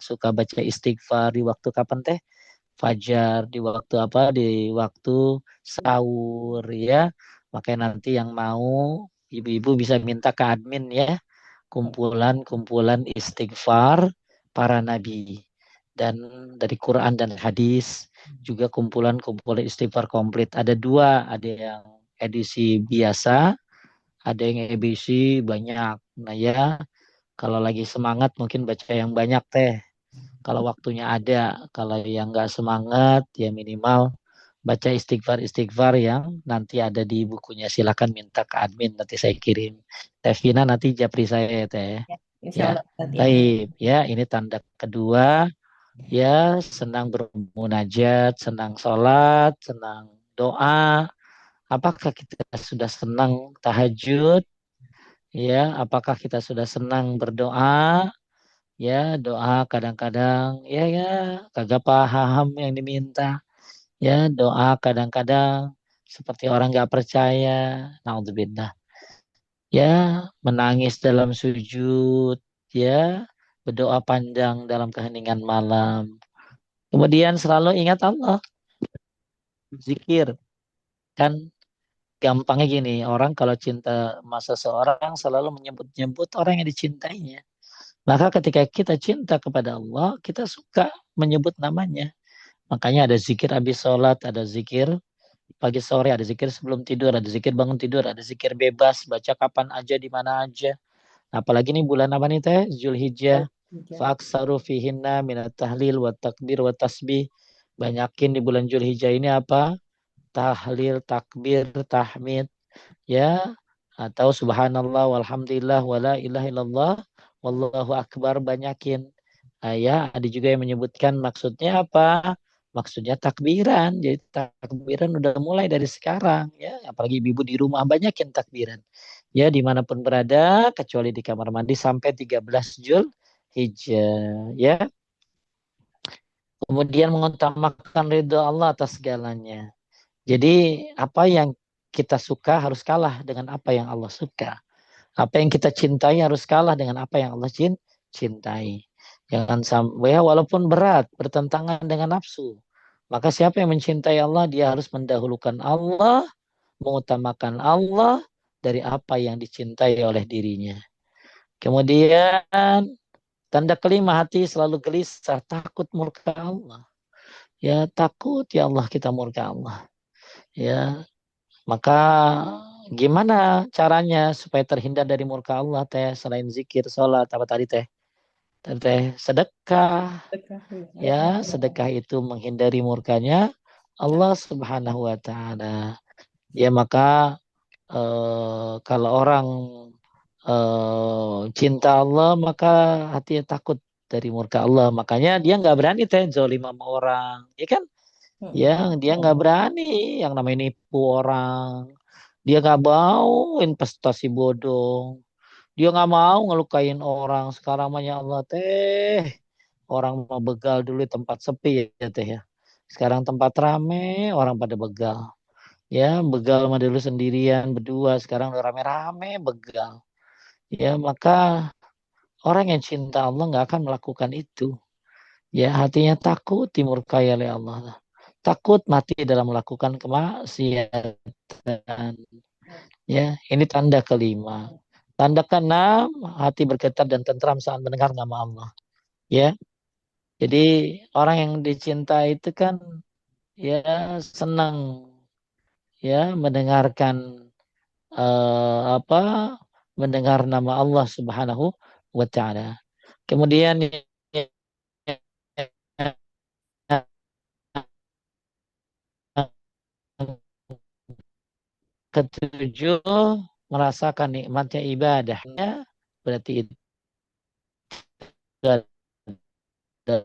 suka baca istighfar di waktu kapan teh? Fajar, di waktu apa? Di waktu sahur ya. Makanya nanti yang mau ibu-ibu bisa minta ke admin ya, kumpulan-kumpulan istighfar para nabi dan dari Quran dan hadis juga kumpulan-kumpulan istighfar komplit. Ada dua, ada yang edisi biasa, ada yang edisi banyak. Nah ya, kalau lagi semangat mungkin baca yang banyak teh. Kalau waktunya ada, kalau yang nggak semangat ya minimal baca istighfar-istighfar yang nanti ada di bukunya. Silakan minta ke admin nanti saya kirim. Tevina nanti japri saya ya teh. Ya, insya Ya, Allah tadi. baik. Ya, ini tanda kedua. Ya, senang bermunajat, senang sholat, senang doa. Apakah kita sudah senang tahajud? Ya, apakah kita sudah senang berdoa? Ya, doa kadang-kadang ya kagak paham yang diminta. Ya, doa kadang-kadang seperti orang nggak percaya. Naudzubillah. Ya, menangis dalam sujud, ya, berdoa panjang dalam keheningan malam. Kemudian selalu ingat Allah, zikir. Kan gampangnya gini, orang kalau cinta masa seorang selalu menyebut-nyebut orang yang dicintainya. Maka ketika kita cinta kepada Allah, kita suka menyebut namanya. Makanya ada zikir habis sholat, ada zikir pagi sore, ada zikir sebelum tidur, ada zikir bangun tidur, ada zikir bebas, baca kapan aja, di mana aja. Apalagi nih bulan apa nih teh? Zulhijjah. Zulhijjah. Fa'aksaru fihinna minat tahlil wa takbir wa tasbih. Banyakin di bulan Zulhijjah ini apa? Tahlil, takbir, tahmid, ya, atau subhanallah walhamdulillah wala ilaha illallah wallahu akbar, banyakin. Ya, ada juga yang menyebutkan maksudnya apa? Maksudnya takbiran. Jadi takbiran udah mulai dari sekarang, ya. Apalagi ibu di rumah banyakin takbiran. Ya, dimanapun berada, kecuali di kamar mandi sampai 13 Jul Hijjah. Ya, kemudian mengutamakan ridho Allah atas segalanya. Jadi apa yang kita suka harus kalah dengan apa yang Allah suka. Apa yang kita cintai harus kalah dengan apa yang Allah cintai. Jangan sampai, ya, walaupun berat, bertentangan dengan nafsu. Maka siapa yang mencintai Allah, dia harus mendahulukan Allah, mengutamakan Allah dari apa yang dicintai oleh dirinya. Kemudian tanda kelima, hati selalu gelisah, takut murka Allah. Ya, takut ya Allah kita murka Allah. Ya, maka gimana caranya supaya terhindar dari murka Allah teh, selain zikir, sholat, apa tadi teh? Tadi teh sedekah. Sedekah, ya. Ya, sedekah itu menghindari murkanya Allah Subhanahu wa taala. Ya, maka kalau orang cinta Allah, maka hatinya takut dari murka Allah. Makanya dia nggak berani teh zolim sama orang, ya kan? Ya, Mm-mm. dia nggak berani yang namanya nipu orang. Dia nggak mau investasi bodong. Dia nggak mau ngelukain orang. Sekarang mah ya Allah teh, orang mau begal dulu di tempat sepi ya teh ya. Sekarang tempat rame, orang pada begal. Ya, begal mah dulu sendirian berdua. Sekarang udah rame-rame begal. Ya, maka orang yang cinta Allah nggak akan melakukan itu. Ya, hatinya takut dimurkai oleh Allah. Takut mati dalam melakukan kemaksiatan. Ya, ini tanda kelima. Tanda keenam, hati bergetar dan tentram saat mendengar nama Allah. Ya, jadi orang yang dicinta itu kan, ya, senang, ya, mendengarkan apa? Mendengar nama Allah Subhanahu wa taala. Kemudian ketujuh, merasakan nikmatnya ibadahnya, berarti itu adalah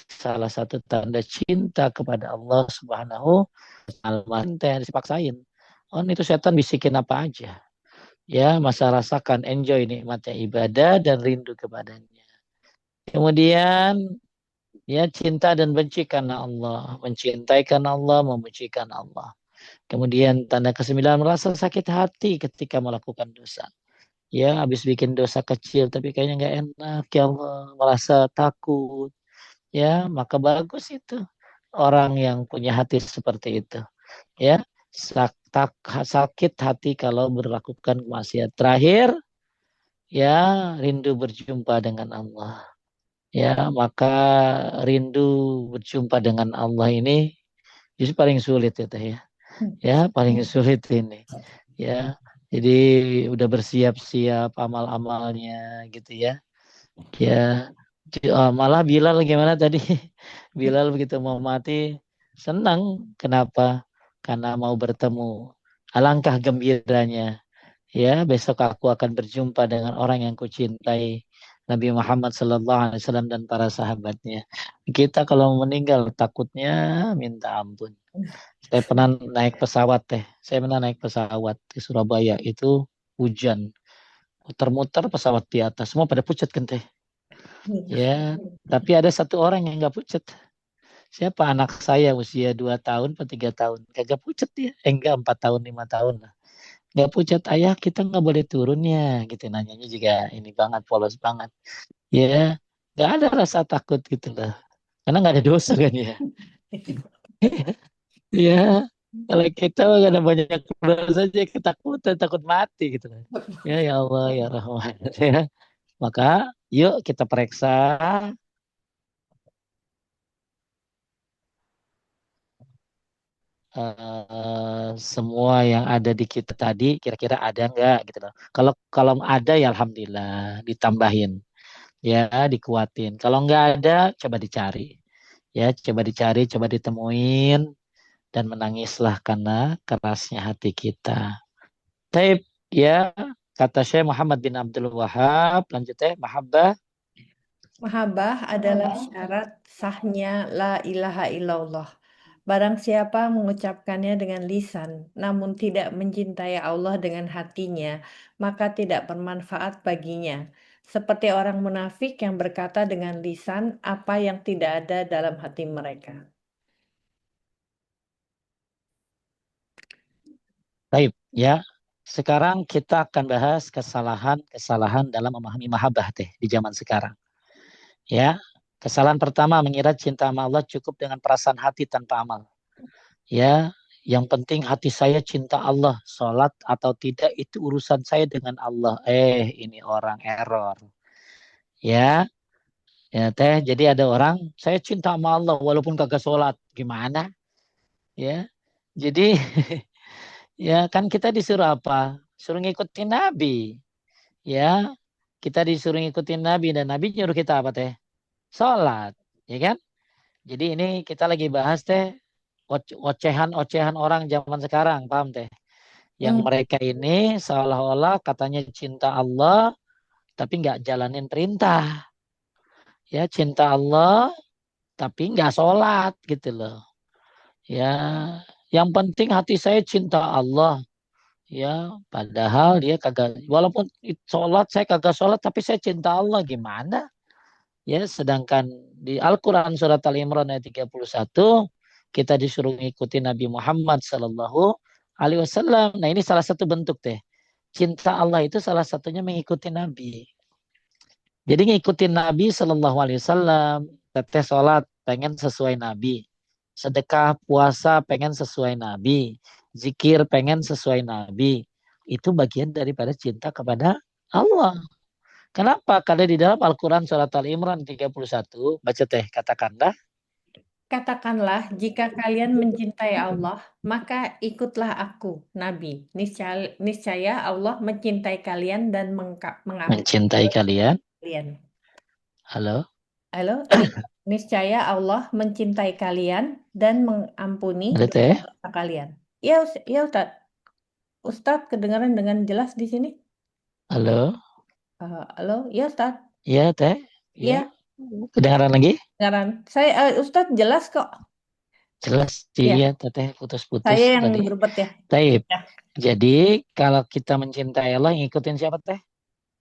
salah satu tanda cinta kepada Allah Subhanahu wa taala. Yang dipaksain. Oh, itu setan bisikin apa aja. Ya, masa rasakan, enjoy nikmatnya ibadah dan rindu kepadanya. Kemudian, ya, cinta dan benci karena Allah, mencintai karena Allah, membencikan Allah. Kemudian tanda kesembilan, merasa sakit hati ketika melakukan dosa. Ya, habis bikin dosa kecil tapi kayaknya nggak enak, ya Allah, merasa takut. Ya, maka bagus itu orang yang punya hati seperti itu. Ya, sakit hati kalau berlakukan maksiat. Terakhir, ya, rindu berjumpa dengan Allah. Ya, maka rindu berjumpa dengan Allah ini justru paling sulit ya teh ya. Ya, paling sulit ini. Ya, jadi udah bersiap-siap amal-amalnya gitu ya. Ya, malah Bilal gimana tadi? Bilal begitu mau mati senang. Kenapa? Karena mau bertemu. Alangkah gembiranya. Ya, besok aku akan berjumpa dengan orang yang kucintai. Nabi Muhammad SAW dan para sahabatnya. Kita kalau meninggal takutnya minta ampun. Saya pernah naik pesawat teh. Saya pernah naik pesawat di Surabaya. Itu hujan. Muter-muter pesawat di atas. Semua pada pucat kan teh. Ya, tapi ada satu orang yang nggak pucat. Siapa? Anak saya usia 2 tahun atau 3 tahun. Kagak pucat dia. Enggak, 4 tahun, 5 tahun lah. nggak pucat ayah kita nggak boleh turunnya gitu nanyanya juga ini banget polos banget ya nggak ada rasa takut gitu loh karena nggak ada dosa kan ya ya kalau kita nggak ada banyak dosa aja ketakutan takut mati gitu loh ya Allah ya Rahman ya maka yuk kita periksa semua yang ada di kita tadi kira-kira ada nggak gitu loh kalau kalau ada ya alhamdulillah ditambahin ya dikuatin kalau nggak ada coba dicari ya coba dicari coba ditemuin dan menangislah karena kerasnya hati kita. Taib ya kata Syekh Muhammad bin Abdul Wahab lanjut ya mahabbah Mahabbah adalah syarat sahnya la ilaha illallah. Barang siapa mengucapkannya dengan lisan, namun tidak mencintai Allah dengan hatinya, maka tidak bermanfaat baginya. Seperti orang munafik yang berkata dengan lisan apa yang tidak ada dalam hati mereka. Taib ya sekarang kita akan bahas kesalahan-kesalahan dalam memahami mahabbah teh di zaman sekarang ya kesalahan pertama mengira cinta sama Allah cukup dengan perasaan hati tanpa amal ya yang penting hati saya cinta Allah sholat atau tidak itu urusan saya dengan Allah ini orang error ya ya teh jadi ada orang saya cinta sama Allah walaupun kagak sholat gimana ya jadi ya kan kita disuruh apa suruh ngikutin Nabi ya kita disuruh ngikutin Nabi dan Nabi nyuruh kita apa teh sholat ya kan jadi ini kita lagi bahas teh ocehan-ocehan orang zaman sekarang paham teh yang Hmm. mereka ini seolah-olah katanya cinta Allah tapi nggak jalanin perintah ya cinta Allah tapi nggak sholat gitu loh ya yang penting hati saya cinta Allah ya padahal dia kagak walaupun sholat saya kagak sholat tapi saya cinta Allah gimana ya sedangkan di Al-Quran surat Al-Imran ayat 31 kita disuruh ngikuti Nabi Muhammad Sallallahu Alaihi Wasallam nah ini salah satu bentuk deh cinta Allah itu salah satunya mengikuti Nabi jadi ngikutin Nabi Sallallahu Alaihi Wasallam teteh sholat pengen sesuai Nabi sedekah puasa pengen sesuai Nabi zikir pengen sesuai Nabi itu bagian daripada cinta kepada Allah. Kenapa? Karena di dalam Al-Quran surat Al-Imran 31, baca teh, katakanlah. Katakanlah, jika kalian mencintai Allah, maka ikutlah aku, Nabi. Niscaya Allah mencintai kalian dan mengampuni Mencintai kalian. kalian. Halo, Halo, niscaya Allah mencintai kalian dan mengampuni ada teh. dosa kalian. Ya, ya Ustaz. Ustadz kedengaran dengan jelas di sini. Halo, Halo, ya Ustaz. iya teh. Iya, Ya, kedengaran lagi? kedengaran. Ustadz jelas kok. Jelas sih, Ya, ya teteh putus-putus saya yang tadi. berbet ya. Taib. Ya, Jadi, kalau kita mencintai Allah, ngikutin siapa teh?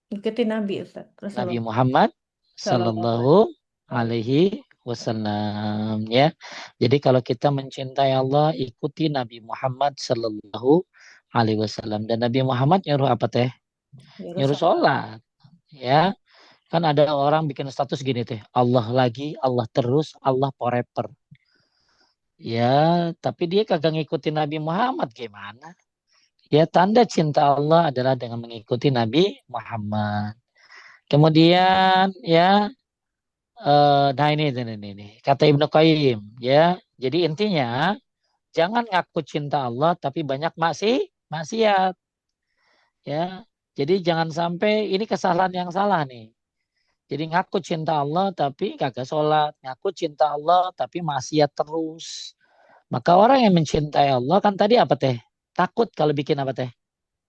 ikuti Nabi Ustaz. Nabi Rasulullah Muhammad Sallallahu Sallallahu Alaihi Alaihi Wasallam ya. Jadi kalau kita mencintai Allah ikuti Nabi Muhammad Sallallahu Alaihi Wasallam dan Nabi Muhammad nyuruh apa teh? Nyuruh Wasallam. sholat ya. Kan ada orang bikin status gini teh. Allah lagi, Allah terus, Allah forever. Ya, tapi dia kagak ngikutin Nabi Muhammad gimana? Ya, tanda cinta Allah adalah dengan mengikuti Nabi Muhammad. Kemudian ya nah ini kata Ibnu Qayyim ya. Jadi intinya jangan ngaku cinta Allah tapi banyak maksiat ya. Jadi jangan sampai ini kesalahan yang salah nih. Jadi ngaku cinta Allah tapi kagak sholat, ngaku cinta Allah tapi maksiat terus. Maka orang yang mencintai Allah kan tadi apa teh? Takut kalau bikin apa teh?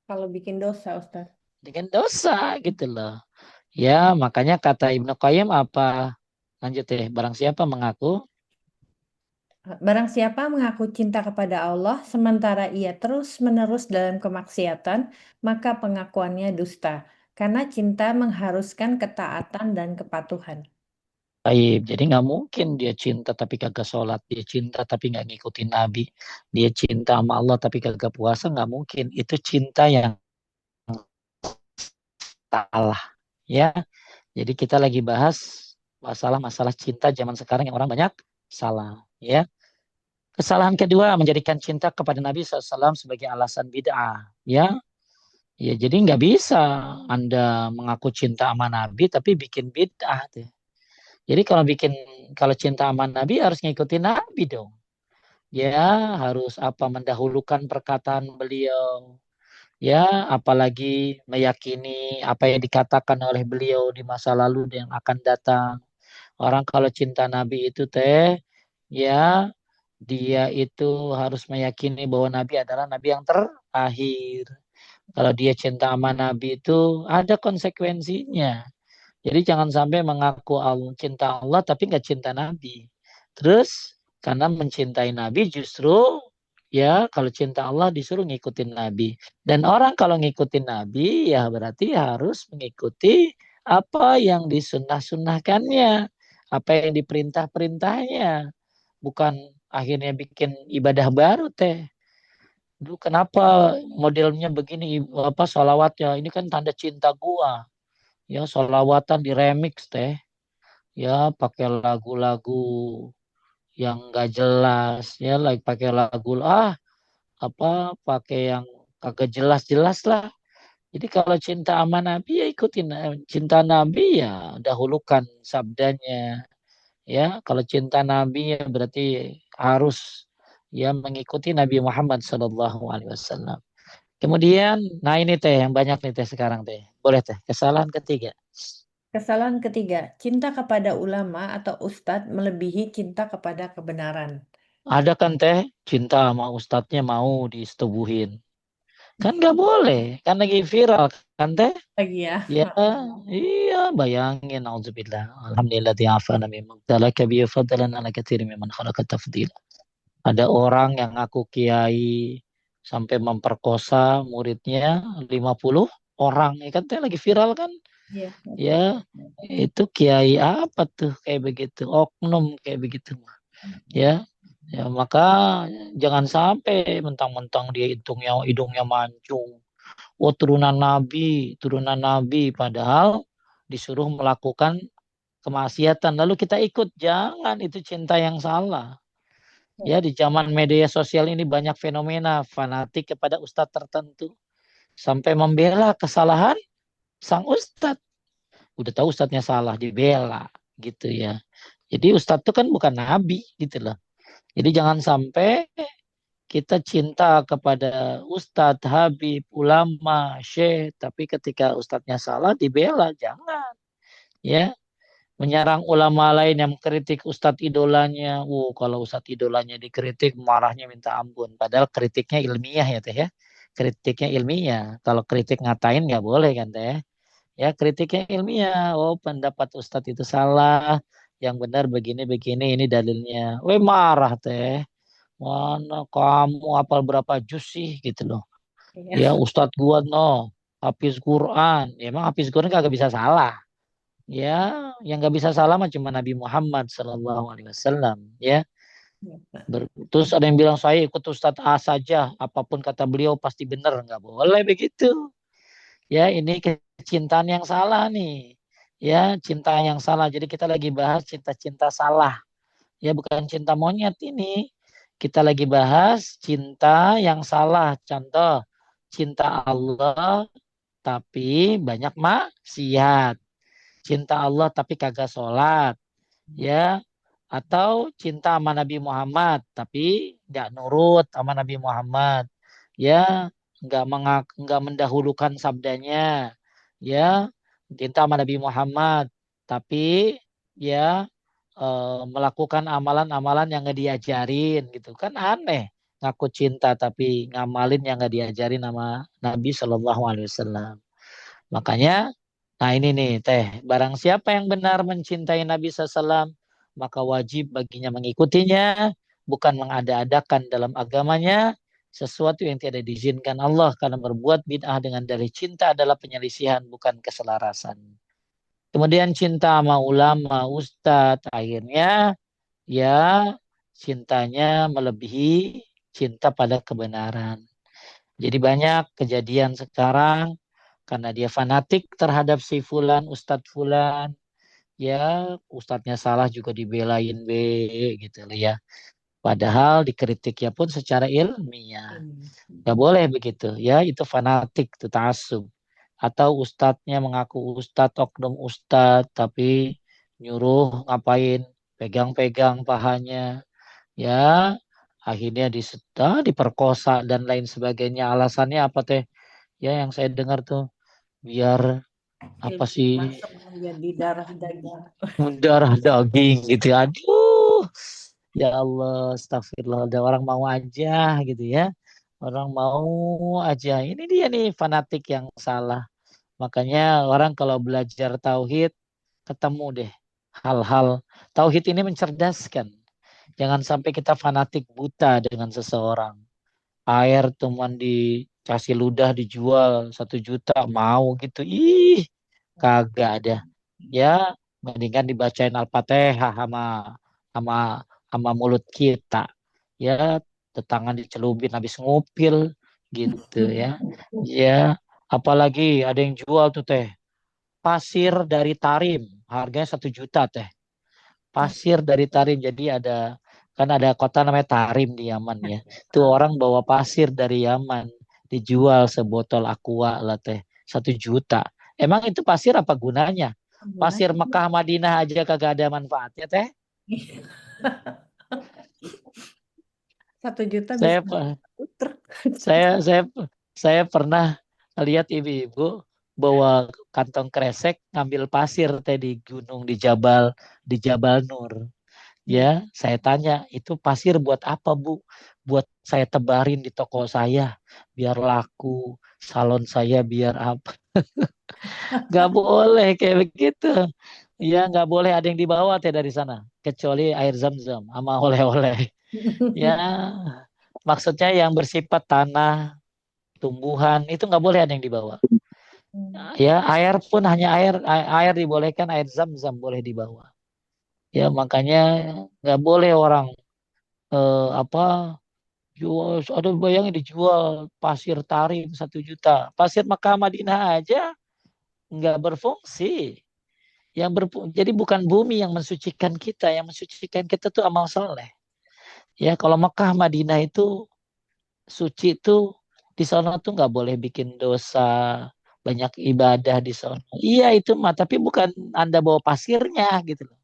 Kalau bikin dosa Ustaz. Dengan dosa gitu loh. Ya makanya kata Ibnu Qayyim apa? Lanjut deh, barang siapa mengaku Barang siapa mengaku cinta kepada Allah sementara ia terus-menerus dalam kemaksiatan, maka pengakuannya dusta. Karena cinta mengharuskan ketaatan dan kepatuhan. Baik, jadi nggak mungkin dia cinta tapi kagak sholat, dia cinta tapi nggak ngikutin Nabi, dia cinta sama Allah tapi kagak puasa, nggak mungkin. Itu cinta yang salah, ya. Jadi kita lagi bahas masalah-masalah cinta zaman sekarang yang orang banyak salah, ya. Kesalahan kedua menjadikan cinta kepada Nabi SAW sebagai alasan bid'ah, ya. Ya, jadi nggak bisa Anda mengaku cinta sama Nabi tapi bikin bid'ah tuh. Jadi kalau cinta sama Nabi harus ngikutin Nabi dong. Ya, harus apa mendahulukan perkataan beliau. Ya, apalagi meyakini apa yang dikatakan oleh beliau di masa lalu dan yang akan datang. Orang kalau cinta Nabi itu teh, ya dia itu harus meyakini bahwa Nabi adalah Nabi yang terakhir. Kalau dia cinta sama Nabi itu ada konsekuensinya. Jadi jangan sampai mengaku cinta Allah tapi nggak cinta Nabi. Terus karena mencintai Nabi justru ya kalau cinta Allah disuruh ngikutin Nabi. Dan orang kalau ngikutin Nabi ya berarti harus mengikuti apa yang disunnah-sunnahkannya. Apa yang diperintah-perintahnya. Bukan akhirnya bikin ibadah baru teh. Dulu kenapa modelnya begini apa sholawatnya ini kan tanda cinta gua ya sholawatan di remix teh ya pakai lagu-lagu yang gak jelas ya like pakai lagu apa pakai yang kagak jelas-jelas lah jadi kalau cinta sama Nabi ya ikutin cinta Nabi ya dahulukan sabdanya ya kalau cinta Nabi ya berarti harus ya mengikuti Nabi Muhammad SAW. Kemudian, nah ini teh yang banyak nih teh sekarang teh. Boleh teh. Kesalahan ketiga. Kesalahan ketiga, cinta kepada ulama atau ustadz melebihi cinta kepada kebenaran. Ada kan teh cinta sama ustadznya mau disetubuhin. Kan nggak boleh. Kan lagi viral kan teh. Lagi ya. Ya iya bayangin. Alhamdulillah. Alhamdulillah di'afana mimman talaka bi fadlan ala katsiri mimman khalaqa tafdila. Ada orang yang ngaku kiai sampai memperkosa muridnya 50 orang. Ya kan teh lagi viral kan. Iya. Ya, itu kiai apa tuh kayak begitu, oknum kayak begitu. Ya, ya maka jangan sampai mentang-mentang dia hidungnya mancung. Oh, turunan Nabi, padahal disuruh melakukan kemaksiatan. Lalu kita ikut, jangan itu cinta yang salah. Ya, di zaman media sosial ini banyak fenomena fanatik kepada ustadz tertentu sampai membela kesalahan sang ustadz. Udah tahu ustadznya salah dibela gitu ya. Jadi ustadz itu kan bukan nabi gitu loh. Jadi jangan sampai kita cinta kepada ustadz, habib, ulama, syekh, tapi ketika ustadznya salah dibela, jangan ya. Menyerang ulama lain yang mengkritik ustadz idolanya. Kalau ustadz idolanya dikritik marahnya minta ampun. Padahal kritiknya ilmiah ya teh ya. Kritiknya ilmiah. Kalau kritik ngatain nggak boleh kan teh. Ya kritiknya ilmiah. Oh pendapat Ustadz itu salah. Yang benar begini-begini ini dalilnya. Weh marah teh. Mana kamu hafal berapa juz sih gitu loh. Ya Iya. Ustadz gua no. Hafiz Quran. Ya, emang Hafiz Quran kagak bisa salah. Ya yang nggak bisa salah mah cuma Nabi Muhammad SAW. Ya. Terus ada yang bilang saya ikut Ustadz A saja. Apapun kata beliau pasti benar. Nggak boleh begitu. Ya, ini kecintaan yang salah nih. Ya, cinta yang salah. Jadi kita lagi bahas cinta-cinta salah. Ya, bukan cinta monyet ini. Kita lagi bahas cinta yang salah. Contoh, cinta Allah tapi banyak maksiat. Cinta Allah tapi kagak sholat. Ya, atau cinta sama Nabi Muhammad tapi nggak nurut sama Nabi Muhammad. Ya, nggak mendahulukan sabdanya. Ya, cinta sama Nabi Muhammad tapi ya melakukan amalan-amalan yang nggak diajarin gitu kan aneh. Ngaku cinta tapi ngamalin yang nggak diajarin sama Nabi Shallallahu Alaihi Wasallam. Makanya, nah ini nih teh, barang siapa yang benar mencintai Nabi SAW, maka wajib baginya mengikutinya, bukan mengada-adakan dalam agamanya, sesuatu yang tidak diizinkan Allah karena berbuat bid'ah dengan dalih cinta adalah penyelisihan, bukan keselarasan. Kemudian cinta sama ulama, ustadz, akhirnya ya cintanya melebihi cinta pada kebenaran. Jadi banyak kejadian sekarang karena dia fanatik terhadap si fulan, ustadz fulan, ya ustadznya salah juga dibelain B gitu loh ya. Padahal dikritiknya pun secara ilmiah. Ini. Gak boleh begitu ya, itu fanatik, itu ta'assub. Atau ustadznya mengaku ustadz, oknum ustadz, tapi nyuruh ngapain, pegang-pegang pahanya, ya akhirnya diseta, diperkosa dan lain sebagainya. Alasannya apa teh? Ya yang saya dengar tuh biar apa Ilmu sih, masuk menjadi darah daging. mendarah daging gitu ya. Aduh, ya Allah, astagfirullah. Ada orang mau aja gitu ya. Orang mau aja. Ini dia nih fanatik yang salah. Makanya orang kalau belajar tauhid ketemu deh hal-hal. Tauhid ini mencerdaskan. Jangan sampai kita fanatik buta dengan seseorang. Air cuman dikasih ludah dijual 1 juta mau gitu. Ih, kagak ada. Ya, mendingan dibacain Al-Fatihah sama sama sama mulut kita. Ya, tetangan dicelupin habis ngupil gitu ya. Ya, apalagi ada yang jual tuh teh pasir dari Tarim, harganya 1 juta teh. Pasir dari Tarim, jadi kan ada kota namanya Tarim di Yaman ya. Tuh orang bawa pasir dari Yaman dijual sebotol aqua lah teh 1 juta. Emang itu pasir apa gunanya? Pasir Gunanya Mekah Madinah aja kagak ada manfaatnya teh. 1 juta bisa Saya puter. saya saya saya pernah lihat ibu-ibu bawa kantong kresek ngambil pasir teh di gunung di Jabal Nur. Ya, saya tanya, itu pasir buat apa, Bu? Buat saya tebarin di toko saya, biar laku, salon saya biar apa? Gak boleh kayak begitu. Ya, nggak boleh ada yang dibawa teh dari sana, kecuali air zam-zam sama oleh-oleh. Ya, maksudnya yang bersifat tanah, tumbuhan, itu nggak boleh ada yang dibawa. Ya, air pun hanya air dibolehkan, air zam-zam boleh dibawa. Ya, makanya nggak boleh orang apa jual, ada bayangin dijual pasir Tarim 1 juta. Pasir Makkah Madinah aja nggak berfungsi. Jadi bukan bumi yang mensucikan kita, yang mensucikan kita tuh amal soleh. Ya kalau Makkah Madinah itu suci tuh di sana tuh nggak boleh bikin dosa, banyak ibadah di sana. Iya itu mah, tapi bukan Anda bawa pasirnya gitu loh.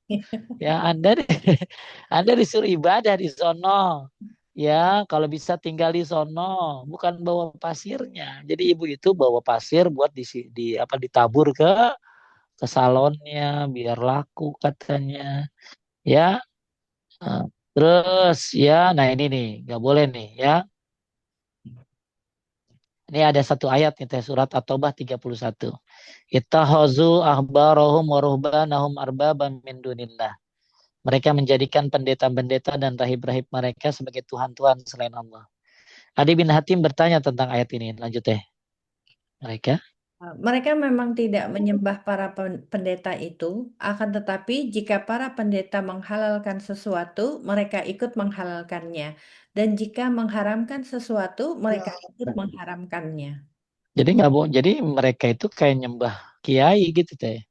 Ya Anda Anda disuruh ibadah di sono. Ya, kalau bisa tinggal di sono, bukan bawa pasirnya. Jadi ibu itu bawa pasir buat apa ditabur ke salonnya biar laku katanya. Ya, eh, terus ya, nah ini nih nggak boleh nih ya. Ini ada satu ayat nih teh surat At-Taubah 31. Ittahazu ahbarahum wa ruhbanahum arbaban min dunillah. Mereka menjadikan pendeta-pendeta dan rahib-rahib mereka sebagai Tuhan-Tuhan selain Allah. Adi bin Hatim bertanya tentang ayat ini. Lanjut deh. Mereka. Mereka memang tidak menyembah para pendeta itu, akan tetapi jika para pendeta menghalalkan sesuatu, mereka ikut menghalalkannya. Dan jika mengharamkan sesuatu, mereka ikut mengharamkannya. Jadi nggak bohong. Jadi mereka itu kayak nyembah kiai gitu teh. Ya.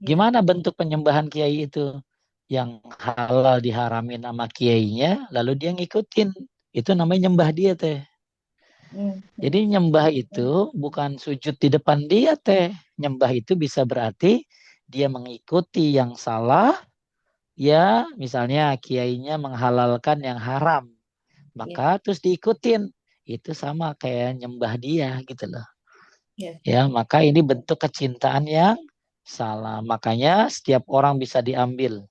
Gimana bentuk penyembahan kiai itu? Yang halal diharamin sama kiainya, lalu dia ngikutin. Itu namanya nyembah dia teh. Hmm. Jadi nyembah itu bukan sujud di depan dia teh. Nyembah itu bisa berarti dia mengikuti yang salah, ya misalnya kiainya menghalalkan yang haram, Ya. maka terus diikutin. Itu sama kayak nyembah dia gitu loh. Ya. Ya, maka ini bentuk kecintaan yang salah. Makanya setiap orang bisa diambil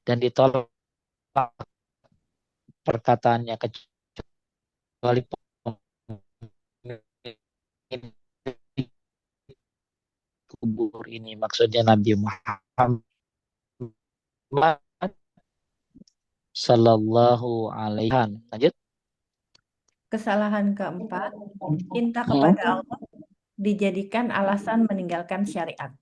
dan ditolak perkataannya kecuali pemimpin kubur ini. Maksudnya Nabi Muhammad Sallallahu Alaihi Wasallam. Lanjut. Kesalahan keempat, cinta kepada Hmm. Allah dijadikan alasan meninggalkan syariat.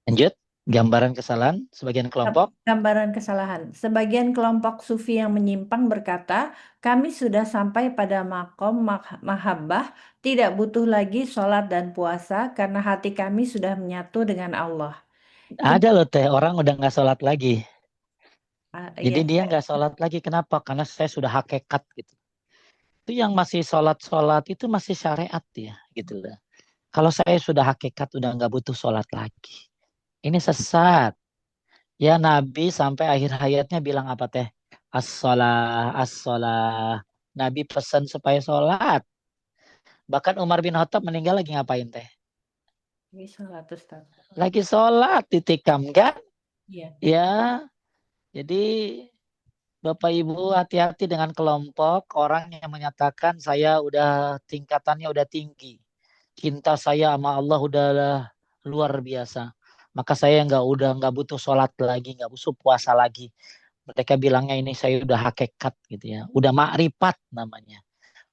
Lanjut, gambaran kesalahan sebagian kelompok. Gambaran kesalahan. Sebagian kelompok sufi yang menyimpang berkata, kami sudah sampai pada makom mahabbah, tidak butuh lagi sholat dan puasa karena hati kami sudah menyatu dengan Allah. Ada Kita, loh teh, orang udah nggak sholat lagi. ya, Jadi dia nggak sholat lagi. Kenapa? Karena saya sudah hakikat gitu. Itu yang masih sholat-sholat itu masih syariat ya gitu loh. Kalau saya sudah hakikat udah nggak butuh sholat lagi. Ini sesat. Ya Nabi sampai akhir hayatnya bilang apa teh? As-sholah, as-sholah. Nabi pesan supaya sholat. Bahkan Umar bin Khattab meninggal lagi ngapain teh? ini sholat Ustaz. Lagi sholat ditikam kan? Iya. Ya, jadi Bapak Ibu hati-hati dengan kelompok orang yang menyatakan saya udah tingkatannya udah tinggi. Cinta saya sama Allah udah luar biasa. Maka saya nggak butuh sholat lagi, nggak butuh puasa lagi. Mereka bilangnya ini saya udah hakikat gitu ya, udah makrifat namanya,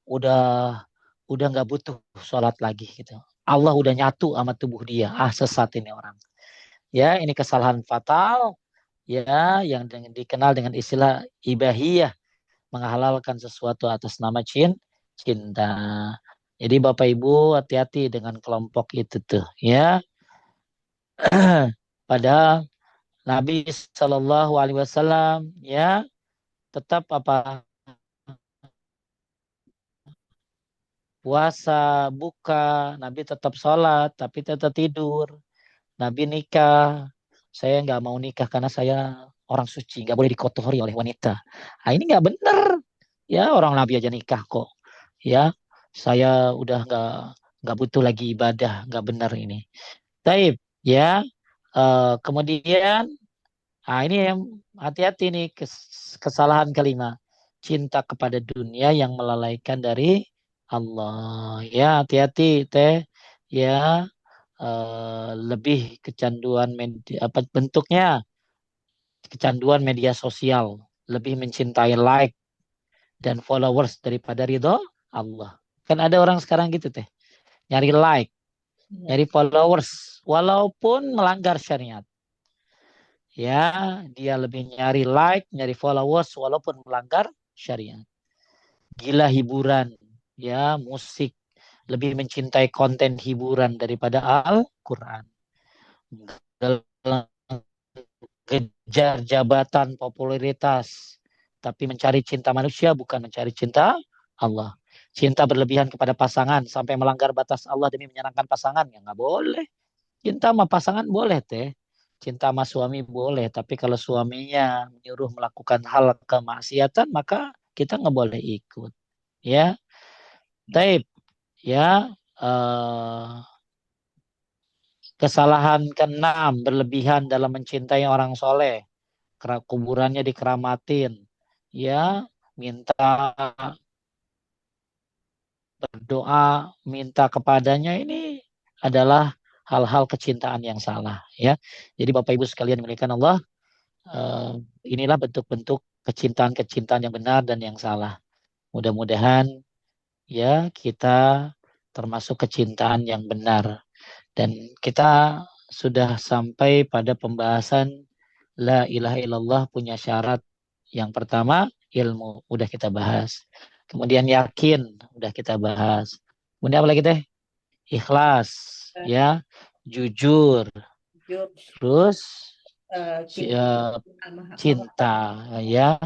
udah nggak butuh sholat lagi gitu. Allah udah nyatu sama tubuh dia. Ah sesat ini orang. Ya ini kesalahan fatal ya yang dikenal dengan istilah ibahiyah, menghalalkan sesuatu atas nama cinta. Jadi Bapak Ibu hati-hati dengan kelompok itu tuh ya. Pada Nabi Shallallahu Alaihi Wasallam ya tetap apa puasa buka, Nabi tetap sholat tapi tetap tidur. Nabi nikah, saya nggak mau nikah karena saya orang suci, nggak boleh dikotori oleh wanita. Ah, ini nggak benar. Ya orang Nabi aja nikah kok. Ya saya udah nggak butuh lagi ibadah, nggak benar ini. Taib, ya. Kemudian, ini yang hati-hati nih kesalahan kelima, cinta kepada dunia yang melalaikan dari Allah. Ya hati-hati teh, ya lebih kecanduan media, apa bentuknya kecanduan media sosial, lebih mencintai like dan followers daripada ridho Allah. Kan ada orang sekarang gitu teh, nyari like, Iya. nyari followers, walaupun melanggar syariat. Ya, dia lebih nyari like, nyari followers, walaupun melanggar syariat. Gila hiburan, ya musik, lebih mencintai konten hiburan daripada Al-Quran. Kejar jabatan, popularitas, tapi mencari cinta manusia bukan mencari cinta Allah. Cinta berlebihan kepada pasangan sampai melanggar batas Allah demi menyenangkan pasangan ya nggak boleh. Cinta sama pasangan boleh teh. Cinta sama suami boleh, tapi kalau suaminya menyuruh melakukan hal kemaksiatan maka kita nggak boleh ikut. Ya, taib. Ya, kesalahan keenam berlebihan dalam mencintai orang soleh. Kuburannya dikeramatin. Ya, minta berdoa, minta kepadanya ini adalah hal-hal kecintaan yang salah. Ya, jadi Bapak Ibu sekalian dimuliakan Allah, eh, inilah bentuk-bentuk kecintaan-kecintaan yang benar dan yang salah. Mudah-mudahan ya kita termasuk kecintaan yang benar. Dan kita sudah sampai pada pembahasan La ilaha illallah punya syarat. Yang pertama, ilmu. Udah kita bahas. Kemudian yakin. Udah kita bahas. Kemudian apa lagi teh? Ikhlas. Ya. Jujur. Jujur, Terus cinta sama cinta. Ya.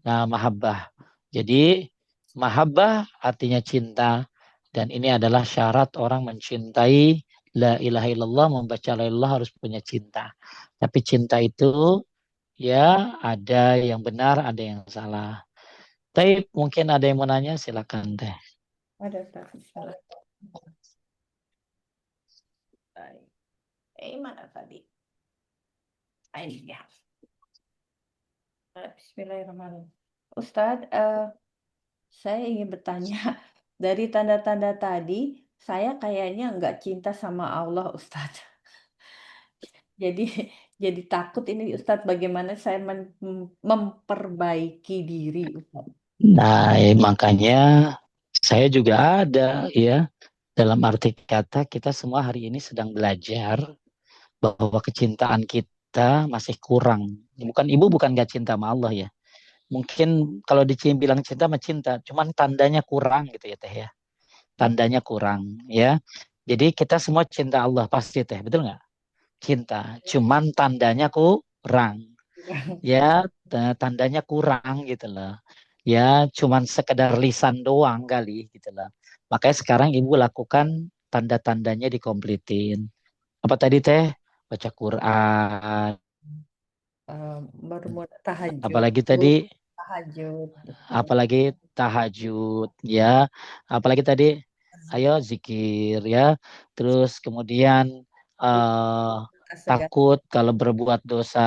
Nah, mahabbah. Jadi, mahabbah artinya cinta. Dan ini adalah syarat orang mencintai La ilaha illallah, membaca La ilaha illallah harus punya cinta. Tapi cinta itu ya ada yang benar, ada yang salah. Tapi mungkin ada yang mau nanya, silakan teh. ada salah. Mana tadi? Ini ya. Bismillahirrahmanirrahim. Ustadz, saya ingin bertanya, dari tanda-tanda tadi, saya kayaknya nggak cinta sama Allah, Ustadz. Jadi, jadi takut ini, Ustadz, bagaimana saya memperbaiki diri, Ustadz. Nah, makanya saya juga ada ya. Dalam arti kata kita semua hari ini sedang belajar bahwa kecintaan kita masih kurang. Bukan ibu bukan gak cinta sama Allah ya. Mungkin kalau bilang cinta mah cinta, cuman tandanya kurang gitu ya teh ya. Ya. Tandanya kurang ya. Jadi kita semua cinta Allah pasti teh, betul nggak? Cinta, cuman tandanya kurang. Ya, tandanya kurang gitu loh. Ya, cuman sekedar lisan doang kali gitu loh. Makanya sekarang ibu lakukan tanda-tandanya dikompletin. Apa tadi teh? Baca Quran, Eh, Bermula tahajud, apalagi tadi, tahajud, betul. apalagi tahajud, ya, apalagi tadi, ayo zikir, ya, terus kemudian eh, Segala takut kalau berbuat dosa,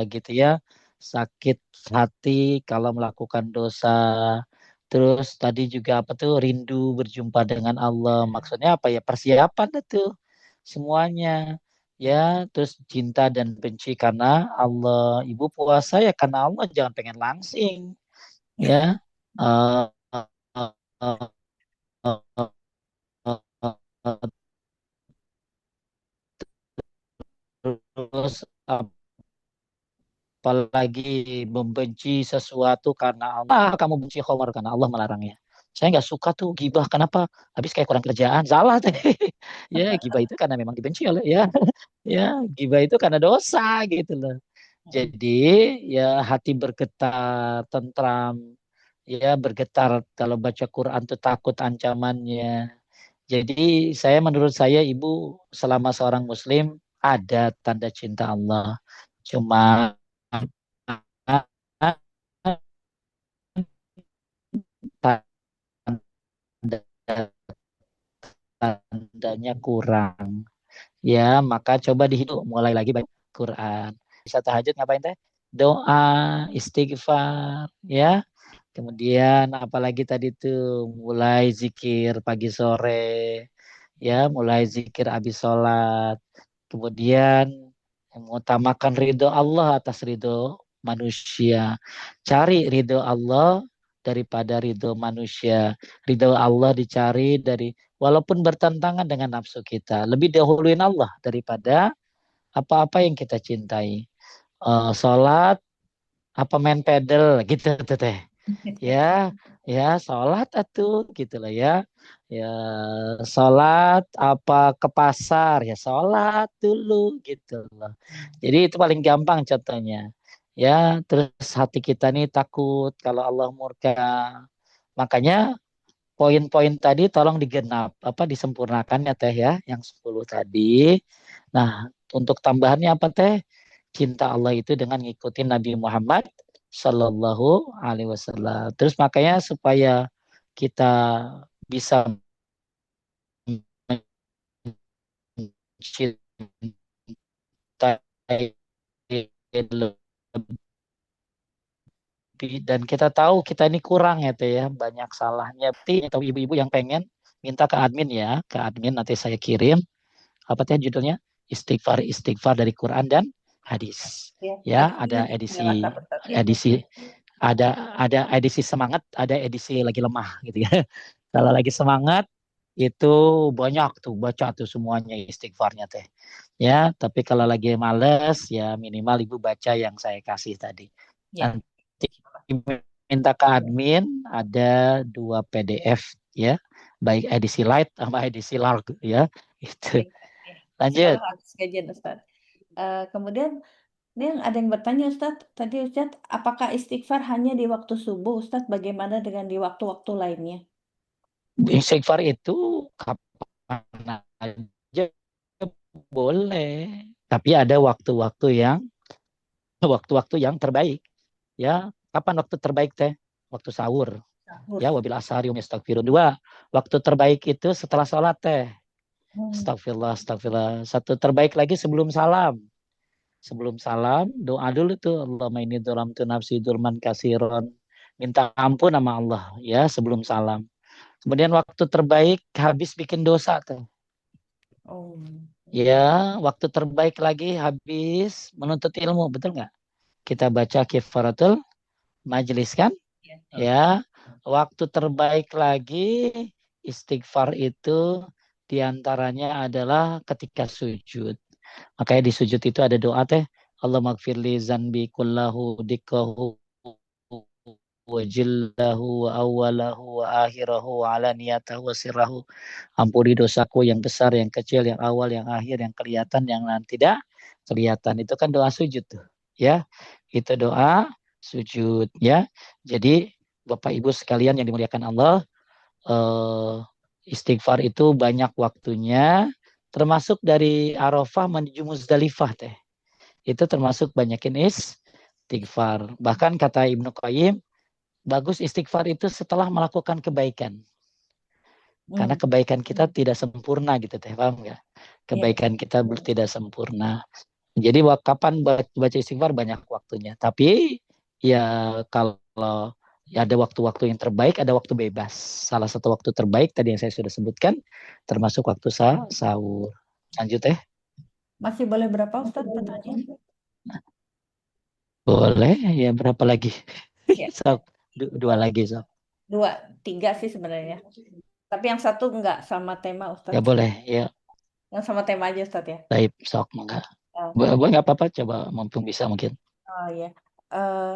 gitu ya, sakit hati kalau melakukan dosa, terus tadi juga apa tuh rindu berjumpa dengan Allah, maksudnya apa ya persiapan itu semuanya. Ya, terus cinta dan benci karena Allah. Ibu puasa ya karena Allah, jangan pengen langsing ya. Eh, eh, eh, eh, eh, terus apalagi membenci sesuatu karena Allah. Kamu benci khamar karena Allah melarangnya. Saya nggak suka tuh gibah. Kenapa? Habis kayak kurang kerjaan. Salah teh. Ya, gibah itu karena memang dibenci oleh ya. Ya, gibah itu karena dosa gitu loh. Jadi ya hati bergetar, tentram, ya bergetar kalau baca Quran tuh takut ancamannya. Jadi menurut saya ibu selama seorang muslim ada tanda cinta Allah. Cuma tanda tandanya kurang. Ya, maka coba dihidup mulai lagi baca Quran. Bisa tahajud ngapain teh? Doa, istighfar, ya. Kemudian apalagi tadi tuh mulai zikir pagi sore, ya, mulai zikir habis sholat. Kemudian mengutamakan ridho Allah atas ridho manusia. Cari ridho Allah daripada ridho manusia. Ridho Allah dicari dari walaupun bertentangan dengan nafsu kita. Lebih dahuluin Allah daripada apa-apa yang kita cintai. Sholat apa main pedal gitu tuh teh. Ya, ya sholat atuh gitu lah ya. Ya sholat apa ke pasar ya sholat dulu gitu loh. Jadi itu paling gampang contohnya. Ya, terus hati kita nih takut kalau Allah murka. Makanya poin-poin tadi tolong digenap, apa disempurnakan ya teh ya, yang 10 tadi. Nah, untuk tambahannya apa teh? Cinta Allah itu dengan ngikutin Nabi Muhammad Sallallahu Alaihi Wasallam. Terus makanya supaya kita bisa mencintai dan kita tahu kita ini kurang ya teh ya, banyak salahnya. Atau ibu-ibu yang pengen minta ke admin ya, ke admin nanti saya kirim apa teh judulnya istighfar istighfar dari Quran dan hadis. ya, ada Ya, juga ada di WhatsApp Ustaz, ya. edisi ada edisi semangat, ada edisi lagi lemah gitu ya. Kalau lagi semangat itu banyak tuh baca tuh semuanya istighfarnya teh. Ya, tapi kalau lagi males ya minimal ibu baca yang saya kasih tadi. Ya, Nanti minta ke admin ada 2 PDF ya, baik edisi light sama edisi larg ya. Itu. baik. Ya. Lanjut. Insyaallah habis kajian Ustaz. Kemudian ini yang ada yang bertanya Ustaz, tadi Ustaz, apakah istighfar hanya di waktu subuh Ustaz? Bagaimana dengan di waktu-waktu lainnya? Istighfar itu kapan aja boleh, tapi ada waktu-waktu yang terbaik. Ya, kapan waktu terbaik teh? Waktu sahur. Sahur. Ya, wabil asari astagfirullah. Dua, waktu terbaik itu setelah sholat teh. Hmm. Astagfirullah, astagfirullah. Satu terbaik lagi sebelum salam. Sebelum salam, doa dulu tuh. Allahumma inni dzolamtu nafsi dzulman katsiran. Minta ampun sama Allah ya sebelum salam. Kemudian waktu terbaik habis bikin dosa tuh. Oh, Ya, waktu terbaik lagi habis menuntut ilmu, betul nggak? Kita baca kifaratul majlis kan? ya. Ya, waktu terbaik lagi istighfar itu diantaranya adalah ketika sujud. Makanya di sujud itu ada doa teh, Allah magfirli zanbi kullahu dikkahu wa jillahu wa awalahu wa akhirahu wa alaniyatahu wa sirrahu. Ampuni dosaku yang besar, yang kecil, yang awal, yang akhir, yang kelihatan, yang tidak kelihatan. Itu kan doa sujud tuh. Ya, itu doa sujud ya. Jadi Bapak Ibu sekalian yang dimuliakan Allah, eh, istighfar itu banyak waktunya, termasuk dari Arafah menuju Muzdalifah teh. Itu termasuk banyakin istighfar. Bahkan kata Ibnu Qayyim, bagus istighfar itu setelah melakukan kebaikan. Karena Hmm. kebaikan kita tidak sempurna gitu teh, paham nggak? Ya. Kebaikan kita tidak sempurna. Jadi kapan baca istighfar banyak waktunya. Tapi ya kalau ya ada waktu-waktu yang terbaik, ada waktu bebas. Salah satu waktu terbaik tadi yang saya sudah sebutkan, termasuk waktu sahur. Lanjut teh. Masih boleh berapa Ustadz pertanyaan? Boleh, ya berapa lagi? Ya, Sok, dua lagi sok. dua, tiga sih sebenarnya. Tapi yang satu enggak sama tema Ya Ustadz. boleh, ya. Yang sama tema aja Ustadz ya. Baik, sok enggak. Oh, Boleh nggak apa-apa, coba mumpung bisa mungkin. oh ya. Eh,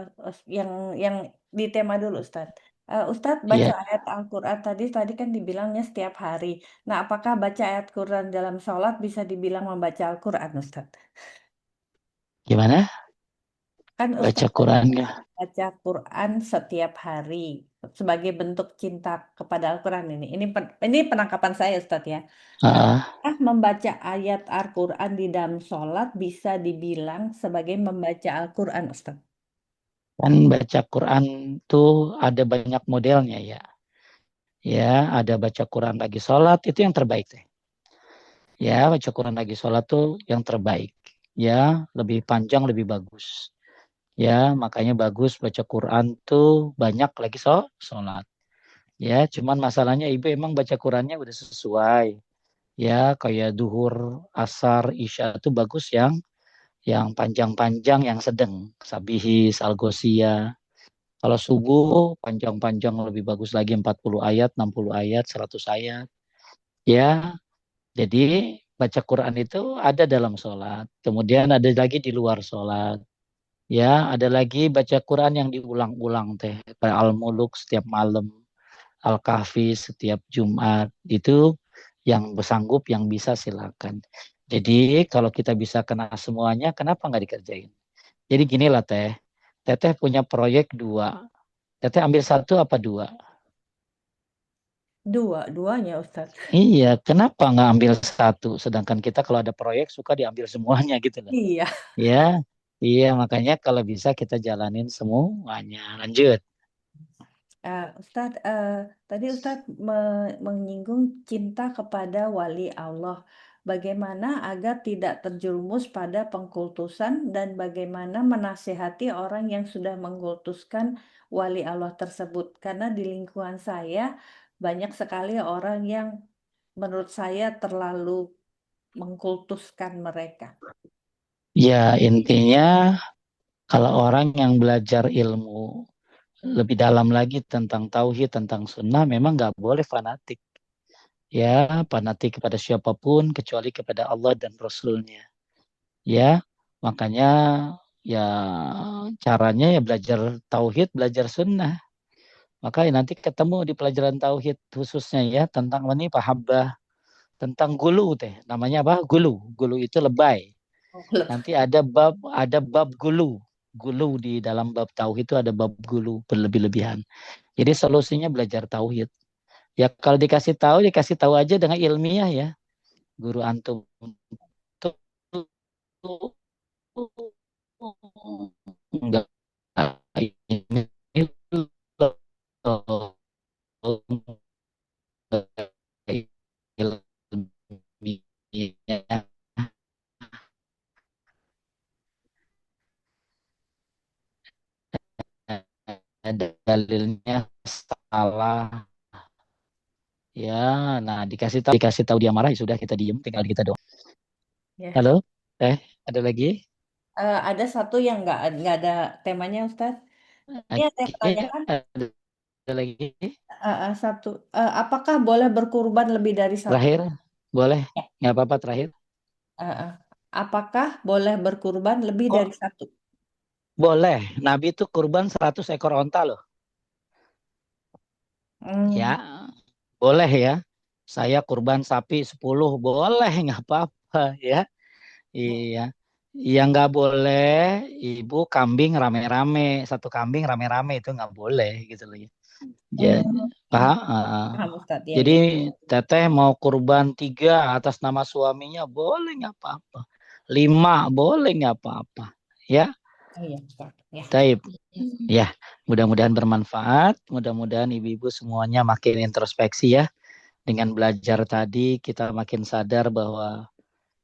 yang di tema dulu Ustadz. Ustadz baca Iya, ayat Al-Quran tadi kan dibilangnya setiap hari. Nah, apakah baca ayat Quran dalam sholat bisa dibilang membaca Al-Quran Ustadz? gimana? Kan Baca Ustadz tadi Quran nggak? baca Quran setiap hari sebagai bentuk cinta kepada Al-Quran ini. Ini penangkapan saya Ustadz ya. Ah, Membaca ayat Al-Quran di dalam sholat bisa dibilang sebagai membaca Al-Quran Ustadz. kan baca Quran tuh ada banyak modelnya ya. Ya, ada baca Quran lagi sholat, itu yang terbaik deh. Ya, baca Quran lagi sholat tuh yang terbaik. Ya, lebih panjang, lebih bagus. Ya, makanya bagus baca Quran tuh banyak lagi sholat. Ya, cuman masalahnya ibu emang baca Qurannya udah sesuai. Ya, kayak duhur, asar, isya itu bagus yang panjang-panjang, yang sedang. Sabihis, Al-Ghoshiyah. Kalau subuh panjang-panjang lebih bagus lagi 40 ayat, 60 ayat, 100 ayat. Ya, jadi baca Quran itu ada dalam sholat. Kemudian ada lagi di luar sholat. Ya, ada lagi baca Quran yang diulang-ulang teh. Kayak Al-Muluk setiap malam, Al-Kahfi setiap Jumat. Itu yang bersanggup, yang bisa silakan. Jadi kalau kita bisa kena semuanya, kenapa nggak dikerjain? Jadi gini lah teh. Teteh punya proyek dua. Teteh ambil satu apa dua? Duanya Ustadz. Iya, kenapa nggak ambil satu? Sedangkan kita kalau ada proyek suka diambil semuanya gitu loh. Iya. Ya, iya makanya kalau bisa kita jalanin semuanya. Lanjut. Ustadz, tadi Ustadz menyinggung cinta kepada wali Allah. Bagaimana agar tidak terjerumus pada pengkultusan dan bagaimana menasihati orang yang sudah mengkultuskan wali Allah tersebut? Karena di lingkungan saya banyak sekali orang yang menurut saya terlalu mengkultuskan mereka. Ya, intinya kalau orang yang belajar ilmu lebih dalam lagi tentang tauhid, tentang sunnah, memang nggak boleh fanatik. Ya, fanatik kepada siapapun kecuali kepada Allah dan Rasulnya. Ya, makanya ya caranya ya belajar tauhid, belajar sunnah. Maka nanti ketemu di pelajaran tauhid khususnya ya tentang ini pahabbah, tentang gulu teh. Namanya apa? Gulu. Gulu itu lebay. Oh, Nanti ada bab gulu. Gulu di dalam bab tauhid itu ada bab gulu berlebih-lebihan. Jadi solusinya belajar tauhid. Ya kalau dikasih tahu aja dengan ilmiah ya. Guru antum tuh enggak ini loh, ilmiah dalilnya salah ya. Nah dikasih tahu dia marah ya sudah, kita diem tinggal kita doang. ya. Halo, ada lagi? Ada satu yang nggak ada temanya Ustadz. Ini ada yang Oke, menanyakan ada lagi satu, apakah boleh berkurban lebih dari satu? terakhir, boleh Ya. nggak apa-apa terakhir. Eh, eh. Apakah boleh berkurban lebih dari Kok satu? boleh? Nabi itu kurban 100 ekor onta loh. Hmm, Ya, boleh ya. Saya kurban sapi 10 boleh, nggak apa-apa ya. Iya. Yang nggak boleh, ibu kambing rame-rame. Satu kambing rame-rame itu nggak boleh gitu loh ya. Ja- iya, ah. paham Ustaz. Ya, Jadi ya. teteh mau kurban 3 atas nama suaminya boleh nggak apa-apa. 5 boleh nggak apa-apa. Ya, Oh iya, Ustaz. Ya. taib. Ya, mudah-mudahan bermanfaat. Mudah-mudahan ibu-ibu semuanya makin introspeksi ya. Dengan belajar tadi kita makin sadar bahwa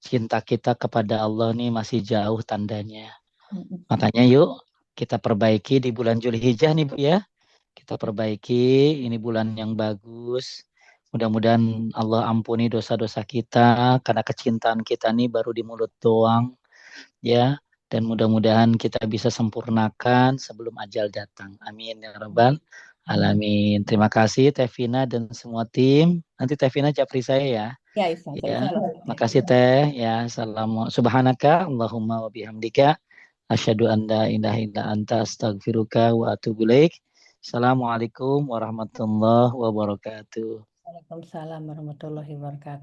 cinta kita kepada Allah nih masih jauh tandanya. Mm-mm. Makanya yuk kita perbaiki di bulan Zulhijjah nih Bu ya. Kita perbaiki, ini bulan yang bagus. Mudah-mudahan Allah ampuni dosa-dosa kita karena kecintaan kita nih baru di mulut doang ya. Dan mudah-mudahan kita bisa sempurnakan sebelum ajal datang. Amin ya rabbal Amin. alamin. Terima kasih Tevina dan semua tim. Nanti Tevina japri saya ya. Ya, Ustaz. Saya Ya, salah. makasih Teh. Ya, subhanaka Allahumma wa bihamdika asyhadu an la ilaha illa anta astaghfiruka wa atubu ilaik. Assalamualaikum warahmatullahi wabarakatuh. Waalaikumsalam warahmatullahi wabarakatuh.